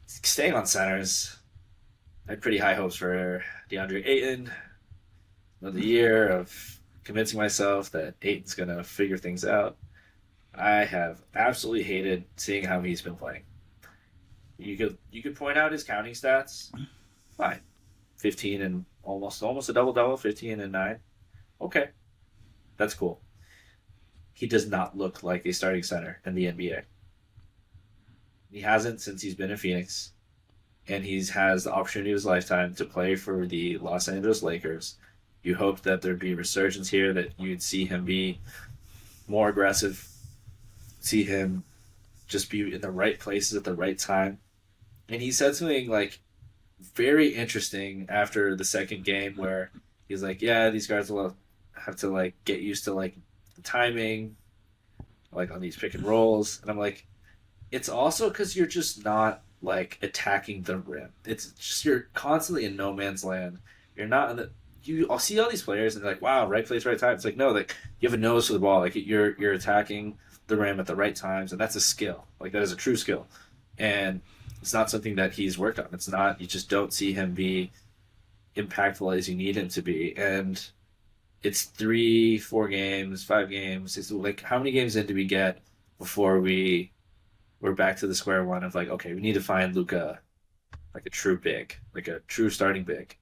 Staying on centers, I had pretty high hopes for DeAndre Ayton. Another year of convincing myself that Ayton's going to figure things out. I have absolutely hated seeing how he's been playing. You could point out his counting stats. Fine. 15 and almost a double-double, 15 and 9. Okay. That's cool. He does not look like a starting center in the NBA. He hasn't since he's been in Phoenix. And he has the opportunity of his lifetime to play for the Los Angeles Lakers. You hoped that there'd be a resurgence here, that you'd see him be more aggressive, see him just be in the right places at the right time. And he said something like very interesting after the second game where he's like, yeah, these guys will have to like get used to like the timing, like on these pick and rolls. And I'm like, it's also because you're just not like attacking the rim. It's just you're constantly in no man's land. You're not in the I'll see all these players and they're like, wow, right place, right time. It's like, no, like you have a nose for the ball. Like you're attacking the rim at the right times, and that's a skill. Like that is a true skill. And it's not something that he's worked on. It's not, you just don't see him be impactful as you need him to be. And it's 3, 4 games, 5 games. It's like, how many games in do we get before we're back to the square one of like, okay, we need to find Luka like a true big, like a true starting big.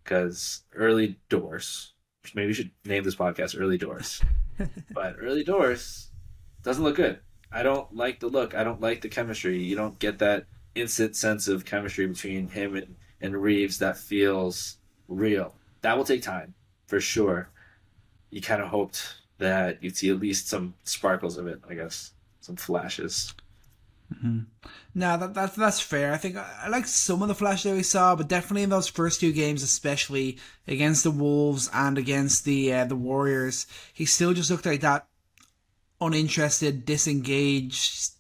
Because early doors, maybe we should name this podcast Early Doors. But early doors doesn't look good. I don't like the look. I don't like the chemistry. You don't get that instant sense of chemistry between him and Reeves that feels real. That will take time, for sure. You kind of hoped that you'd see at least some sparkles of it, I guess. Some flashes. Mm-hmm. No, that's fair. I think I like some of the flash that we saw, but definitely in those first 2 games, especially against the Wolves and against the Warriors, he still just looked like that uninterested, disengaged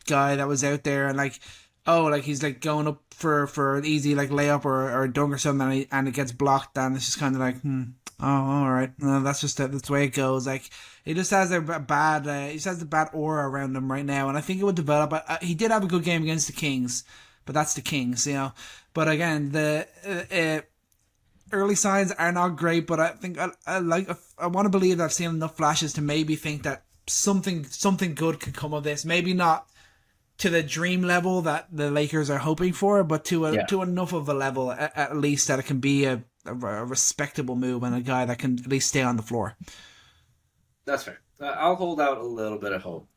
guy that was out there, and like, oh, like he's like going up for an easy like layup or a dunk or something, and it gets blocked, and it's just kind of like, Oh, all right. No, that's just that's the way it goes. Like he just has a bad, he just has a bad aura around him right now, and I think it would develop. He did have a good game against the Kings, but that's the Kings, you know. But again, the early signs are not great. But I think I want to believe that I've seen enough flashes to maybe think that something good could come of this. Maybe not to the dream level that the Lakers are hoping for, but to enough of a level at least that it can be a respectable move and a guy that can at least stay on the floor. That's fair. I'll hold out a little bit of hope.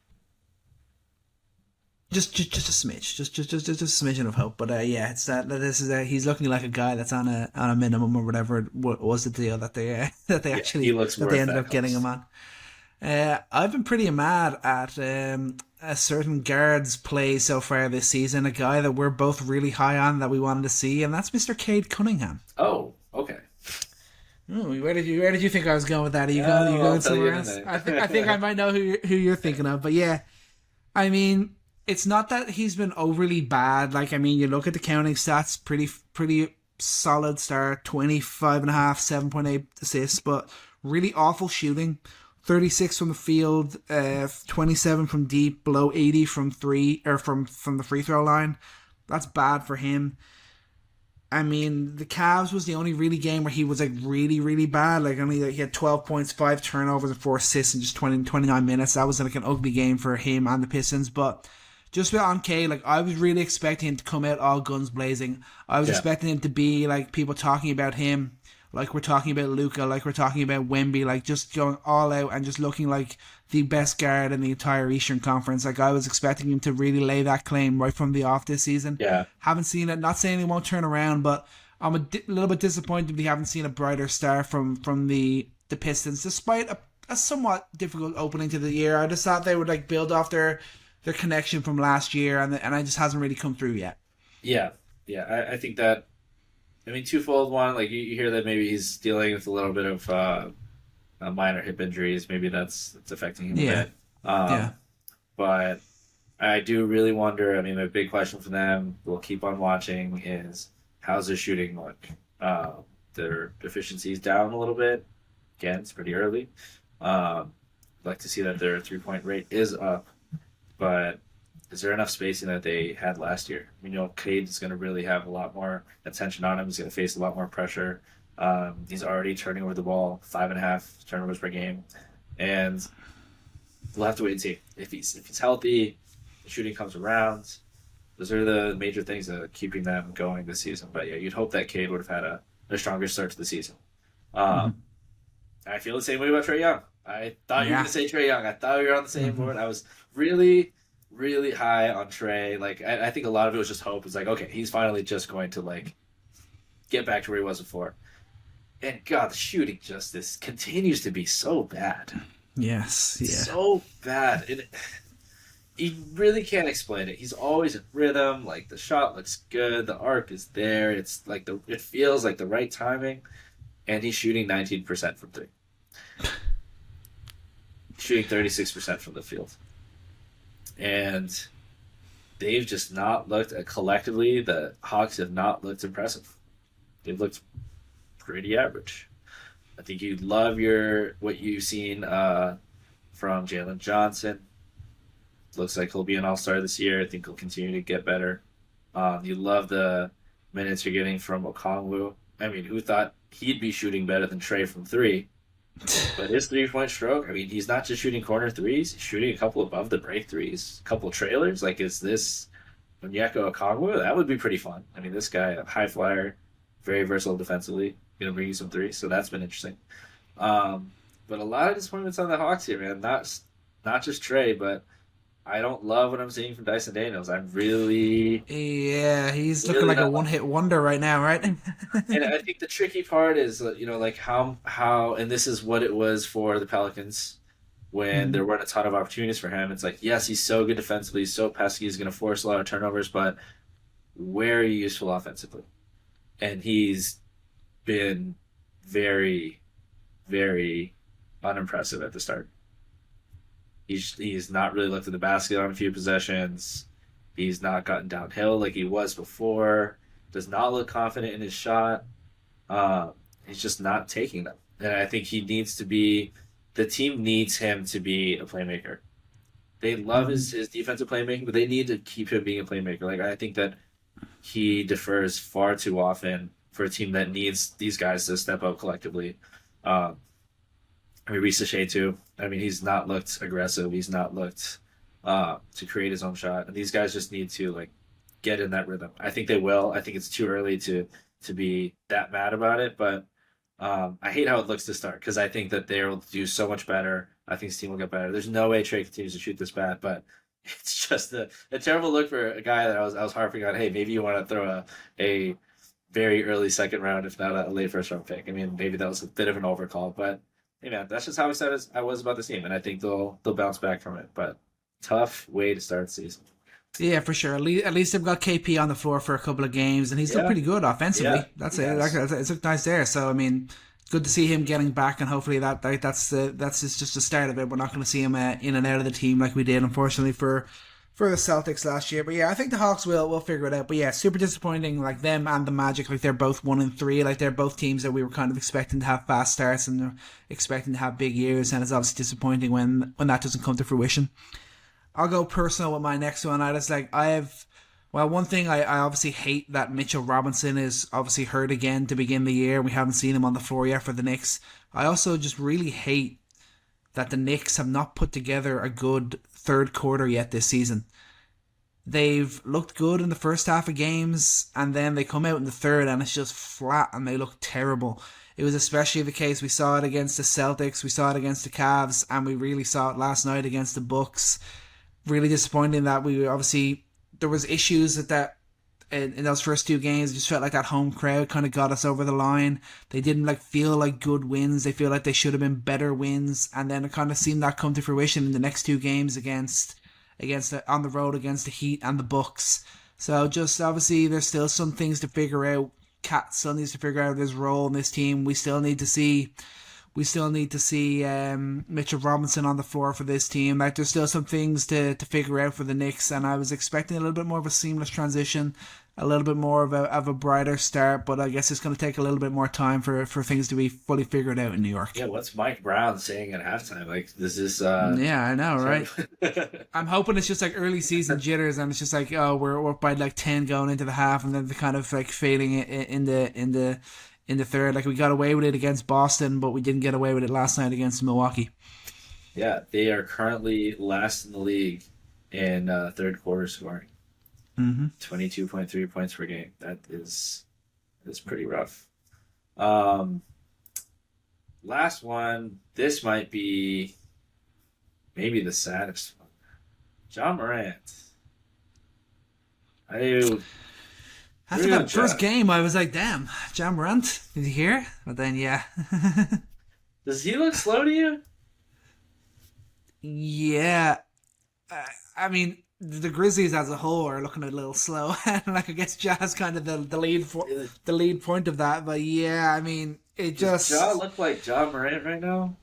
Just a smidge, just a smidgen of hope. But yeah, it's this is he's looking like a guy that's on a minimum or whatever was the deal that they actually he looks that they ended up getting him on. I've been pretty mad at a certain guard's play so far this season. A guy that we're both really high on that we wanted to see, and that's Mr. Cade Cunningham. Oh, okay. Ooh, where did you think I was going with that? Are you going somewhere else? I think I might know who you're thinking of. But yeah, I mean, it's not that he's been overly bad. Like, I mean, you look at the counting stats, pretty solid start, 25.5, 7.8 assists, but really awful shooting. 36 from the field, 27 from deep, below 80 from three or from the free throw line. That's bad for him. I mean, the Cavs was the only really game where he was like really, really bad. Like he had 12 points, 5 turnovers, and 4 assists in just 29 minutes. That was like an ugly game for him and the Pistons. But just with on K, like I was really expecting him to come out all guns blazing. I was expecting him to be like people talking about him, like we're talking about Luka, like we're talking about Wemby, like just going all out and just looking like the best guard in the entire Eastern Conference. Like I was expecting him to really lay that claim right from the off this season. Yeah. Haven't seen it. Not saying he won't turn around, but I'm a little bit disappointed we haven't seen a brighter start from the Pistons, despite a somewhat difficult opening to the year. I just thought they would like build off their connection from last year, and it just hasn't really come through yet. Yeah. I think that. I mean, twofold. One, like you hear that maybe he's dealing with a little bit of minor hip injuries. Maybe that's affecting him a bit. But I do really wonder. I mean, a big question for them, we'll keep on watching, is how's their shooting look? Their efficiency's down a little bit. Again, it's pretty early. I'd like to see that their 3-point rate is up, but is there enough spacing that they had last year? We know Cade is going to really have a lot more attention on him. He's going to face a lot more pressure. He's already turning over the ball 5.5 turnovers per game, and we'll have to wait and see if he's healthy. The shooting comes around. Those are the major things that are keeping them going this season. But yeah, you'd hope that Cade would have had a stronger start to the season. I feel the same way about Trae Young. I thought you were going to say Trae Young. I thought we were on the same board. I was really high on Trae. Like I think a lot of it was just hope. It's like, okay, he's finally just going to like get back to where he was before. And God, the shooting this continues to be so bad. Yes, yeah, so bad. You really can't explain it. He's always in rhythm. Like the shot looks good, the arc is there. It's like it feels like the right timing, and he's shooting 19% from three, shooting 36% from the field. And they've just not looked collectively. The Hawks have not looked impressive. They've looked pretty average. I think you love what you've seen from Jalen Johnson. Looks like he'll be an all-star this year. I think he'll continue to get better. You love the minutes you're getting from Okongwu. I mean, who thought he'd be shooting better than Trae from three? But his 3-point stroke, I mean, he's not just shooting corner threes. He's shooting a couple above the break threes, a couple trailers. Like, is this Onyeka Okongwu? That would be pretty fun. I mean, this guy, a high flyer, very versatile defensively, going to bring you some threes. So that's been interesting. But a lot of disappointments on the Hawks here, man. Not just Trae, but I don't love what I'm seeing from Dyson Daniels. I'm really... Yeah, he's looking like a one-hit wonder right now, right? And I think the tricky part is, like how, and this is what it was for the Pelicans when there weren't a ton of opportunities for him. It's like, yes, he's so good defensively, he's so pesky, he's going to force a lot of turnovers, but where are you useful offensively? And he's been very, very unimpressive at the start. He's not really looked at the basket on a few possessions. He's not gotten downhill like he was before. Does not look confident in his shot. He's just not taking them. And I think he needs to be. The team needs him to be a playmaker. They love Mm-hmm. his defensive playmaking, but they need to keep him being a playmaker. Like I think that he defers far too often for a team that needs these guys to step up collectively. Um, I mean, Shea too. I mean, he's not looked aggressive. He's not looked to create his own shot. And these guys just need to like get in that rhythm. I think they will. I think it's too early to be that mad about it, but I hate how it looks to start because I think that they'll do so much better. I think this team will get better. There's no way Trae continues to shoot this bad, but it's just a terrible look for a guy that I was harping on. Hey, maybe you want to throw a very early second round, if not a late first round pick. I mean, maybe that was a bit of an overcall, but hey man, that's just how excited I was about this team, and I think they'll bounce back from it. But tough way to start the season. Yeah, for sure. At least they've got KP on the floor for a couple of games, and he's looked Yeah, pretty good offensively. yeah, That's it. yes. It's looked nice there. So I mean, good to see him getting back, and hopefully that's just the start of it. We're not going to see him in and out of the team like we did, unfortunately, for the Celtics last year. But yeah, I think the Hawks will figure it out. But yeah, super disappointing. Like them and the Magic, like they're both 1-3. Like they're both teams that we were kind of expecting to have fast starts and expecting to have big years, and it's obviously disappointing when that doesn't come to fruition. I'll go personal with my next one. I just like one thing I obviously hate that Mitchell Robinson is obviously hurt again to begin the year. We haven't seen him on the floor yet for the Knicks. I also just really hate that the Knicks have not put together a good third quarter yet this season. They've looked good in the first half of games, and then they come out in the third and it's just flat and they look terrible. It was especially the case. We saw it against the Celtics, we saw it against the Cavs, and we really saw it last night against the Bucks. Really disappointing that we obviously there was issues that in those first two games. It just felt like that home crowd kind of got us over the line. They didn't like feel like good wins. They feel like they should have been better wins, and then it kind of seemed that come to fruition in the next two games against on the road against the Heat and the Bucks. So just obviously there's still some things to figure out. Cat still needs to figure out his role in this team. We still need to see Mitchell Robinson on the floor for this team. Like there's still some things to figure out for the Knicks, and I was expecting a little bit more of a seamless transition, a little bit more of a brighter start. But I guess it's going to take a little bit more time for things to be fully figured out in New York. Yeah, what's Mike Brown saying at halftime? Like this is Yeah, I know, right? I'm hoping it's just like early season jitters, and it's just like, oh, we're up by like 10 going into the half, and then the kind of like fading it in the third. Like we got away with it against Boston, but we didn't get away with it last night against Milwaukee. Yeah, they are currently last in the league in third quarter scoring. 22.3 points per game. That's pretty rough. Last one. This might be maybe the saddest one. John Morant. I do. After that first game, I was like, damn, John Morant, did you hear? But then, yeah. Does he look slow to you? Yeah. I mean, the Grizzlies as a whole are looking a little slow. And like, I guess Ja's kind of the lead point of that. But yeah, I mean, it just... Does Ja look like John Morant right now?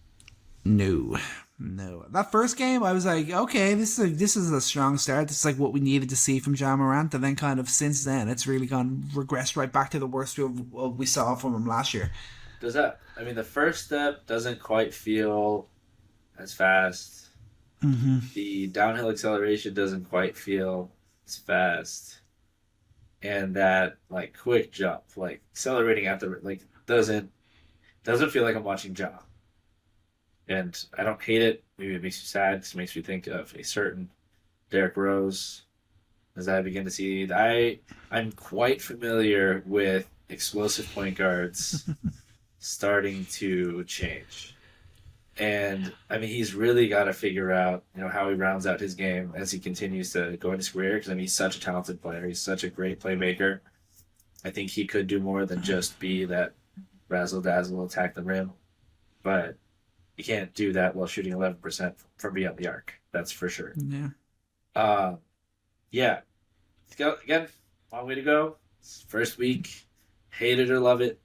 No. That first game, I was like, okay, this is a strong start. This is like what we needed to see from Ja Morant, and then kind of since then, it's really regressed right back to the worst we saw from him last year. Does that? I mean, the first step doesn't quite feel as fast. The downhill acceleration doesn't quite feel as fast, and that like quick jump, like accelerating after, like doesn't feel like I'm watching Ja. And I don't hate it. Maybe it makes me sad. It makes me think of a certain Derrick Rose. As I begin to see, I'm quite familiar with explosive point guards starting to change. And I mean, he's really got to figure out, how he rounds out his game as he continues to go into his career. Because I mean, he's such a talented player. He's such a great playmaker. I think he could do more than just be that razzle dazzle, attack the rim. But you can't do that while shooting 11% from beyond the arc. That's for sure. Yeah. Yeah. Again, long way to go. First week, hate it or love it.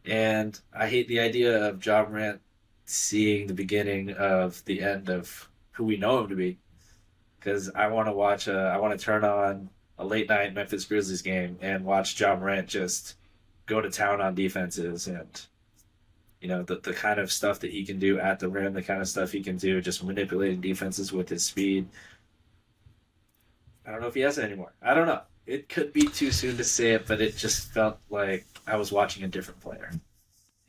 And I hate the idea of Ja Morant seeing the beginning of the end of who we know him to be. Because I want to turn on a late night Memphis Grizzlies game and watch Ja Morant just go to town on defenses and the kind of stuff that he can do at the rim, the kind of stuff he can do just manipulating defenses with his speed. I don't know if he has it anymore. I don't know. It could be too soon to say it, but it just felt like I was watching a different player.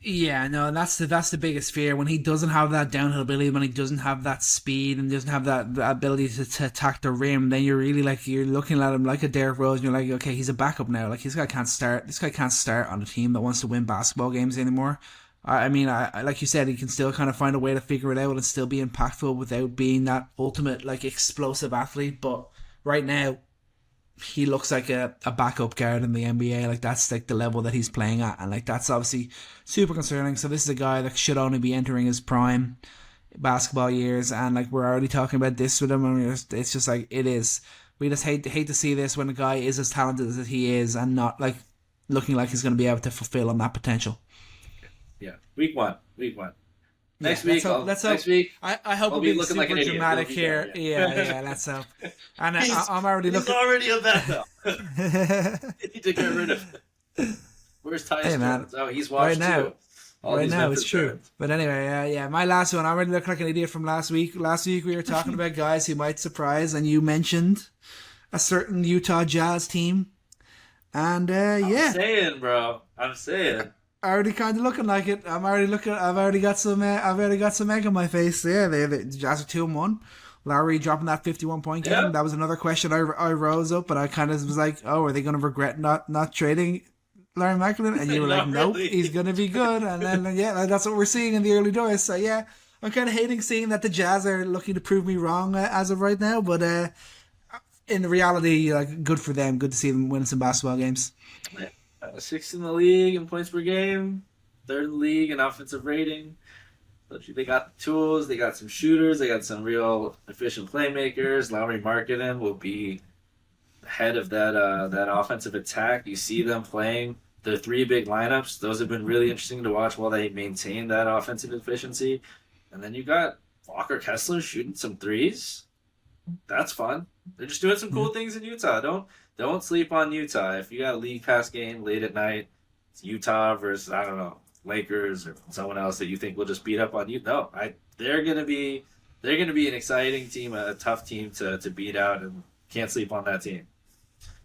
Yeah, no, that's the biggest fear. When he doesn't have that downhill ability, when he doesn't have that speed and doesn't have that ability to attack the rim, then you're really like, you're looking at him like a Derrick Rose, and you're like, okay, he's a backup now. Like, this guy can't start on a team that wants to win basketball games anymore. I mean, like you said, he can still kind of find a way to figure it out and still be impactful without being that ultimate, like, explosive athlete. But right now, he looks like a backup guard in the NBA. Like, that's like the level that he's playing at, and like that's obviously super concerning. So this is a guy that should only be entering his prime basketball years, and like we're already talking about this with him, and it's just like it is. We just hate to see this when a guy is as talented as he is and not like looking like he's going to be able to fulfill on that potential. Yeah, week one. Next week, next week. I hope I'll be looking super like an idiot. dramatic here. Yeah, let's hope. And I'm already looking. He's already a vet though. You need to get rid of him. Where's Tyus Jones? Oh, he's watched right now. too. Right now, it's true. But anyway, yeah, my last one. I already look like an idiot from last week. Last week we were talking about guys who might surprise, and you mentioned a certain Utah Jazz team. And yeah, I'm saying, bro. Already kind of looking like it. I've already got some egg on my face. Yeah, the Jazz are 2-1. Lowry dropping that 51-point game. Yeah. That was another question I rose up, but I kind of was like, oh, are they going to regret not trading Larry McAllen? And you were like, nope, really. He's going to be good. And then yeah, that's what we're seeing in the early doors. So yeah, I'm kind of hating seeing that the Jazz are looking to prove me wrong as of right now. But in reality, like, good for them. Good to see them winning some basketball games. Sixth in the league in points per game, third in the league in offensive rating. But they got the tools, they got some shooters, they got some real efficient playmakers. Lowry Markkanen will be head of that offensive attack. You see them playing their three big lineups. Those have been really interesting to watch while they maintain that offensive efficiency. And then you got Walker Kessler shooting some threes. That's fun. They're just doing some cool things in Utah. Don't sleep on Utah. If you got a league pass game late at night, it's Utah versus, I don't know, Lakers or someone else that you think will just beat up on you. No, they're gonna be an exciting team, a tough team to beat out, and can't sleep on that team.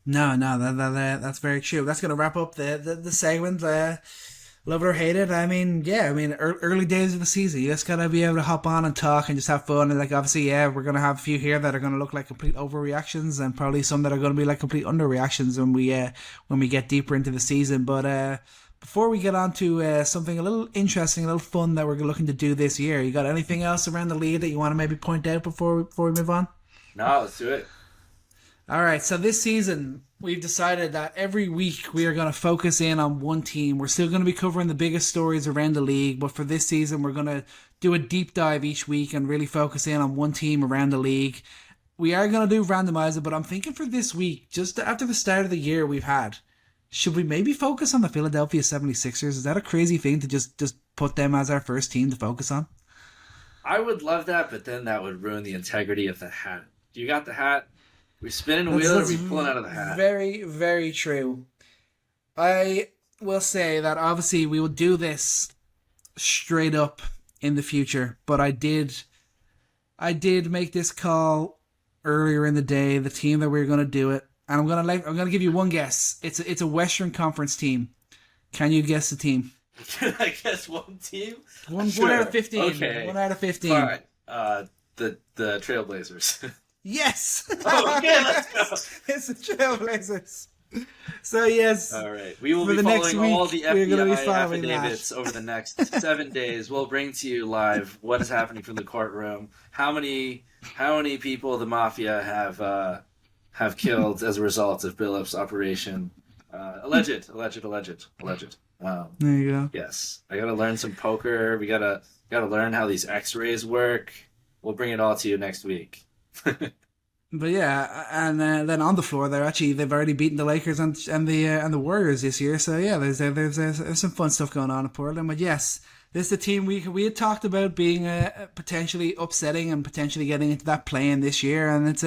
No, that's very true. That's gonna wrap up the segment. Love it or hate it. I mean, yeah. I mean, early days of the season, you just gotta be able to hop on and talk and just have fun. And like, obviously, yeah, we're gonna have a few here that are gonna look like complete overreactions, and probably some that are gonna be like complete underreactions when we get deeper into the season. But before we get on to something a little interesting, a little fun that we're looking to do this year, you got anything else around the league that you want to maybe point out before we move on? No, let's do it. All right, so this season, we've decided that every week we are going to focus in on one team. We're still going to be covering the biggest stories around the league, but for this season, we're going to do a deep dive each week and really focus in on one team around the league. We are going to do randomizer, but I'm thinking for this week, just after the start of the year we've had, should we maybe focus on the Philadelphia 76ers? Is that a crazy thing to just put them as our first team to focus on? I would love that, but then that would ruin the integrity of the hat. You got the hat? We spinning a wheel or we pulling out of the hat? Very, very true. I will say that obviously we will do this straight up in the future, but I did make this call earlier in the day, the team that we were going to do it, and I'm gonna give you one guess. It's a Western Conference team. Can you guess the team? Can I guess one team? One out of 15. Okay. 1 out of 15. All right. The Trailblazers. Yes. Oh, okay, let's go. It's the Trailblazers. So yes. All right. We will for be the next following all week, the we're gonna be FBI following affidavits over the next 7 days. We'll bring to you live what is happening from the courtroom. How many people the mafia have killed as a result of Billups' operation? Alleged. There you go. Yes. I gotta learn some poker. We gotta learn how these X-rays work. We'll bring it all to you next week. But yeah, and then on the floor, they've already beaten the Lakers and the Warriors this year. So yeah, there's some fun stuff going on in Portland. But yes, this is the team we had talked about being potentially upsetting and potentially getting into that play-in this year, and it's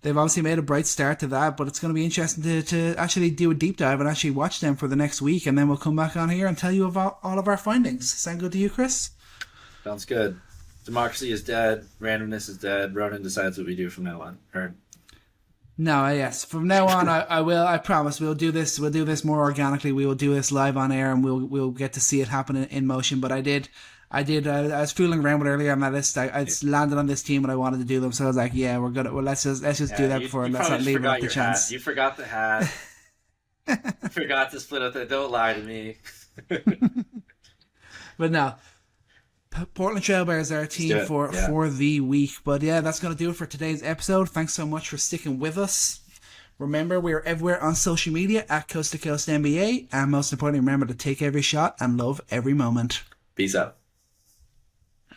they've obviously made a bright start to that, but it's going to be interesting to actually do a deep dive and actually watch them for the next week, and then we'll come back on here and tell you about all of our findings. Sound good to you, Chris? Sounds good. Democracy is dead. Randomness is dead. Ronan decides what we do from now on. No, yes. From now on, I will. I promise. We'll do this. We'll do this more organically. We will do this live on air, and we'll get to see it happen in motion. But I was fooling around with it earlier on my list. I landed on this team, and I wanted to do them. So I was like, yeah, we're good. Well, let's just do that before. Let's not leave it up to chance. You forgot the hat. You forgot to split up the. Don't lie to me. But no. Portland Trailblazers are our team for the week. But yeah, that's going to do it for today's episode. Thanks so much for sticking with us. Remember, we are everywhere on social media at Coast to Coast NBA. And most importantly, remember to take every shot and love every moment. Peace out.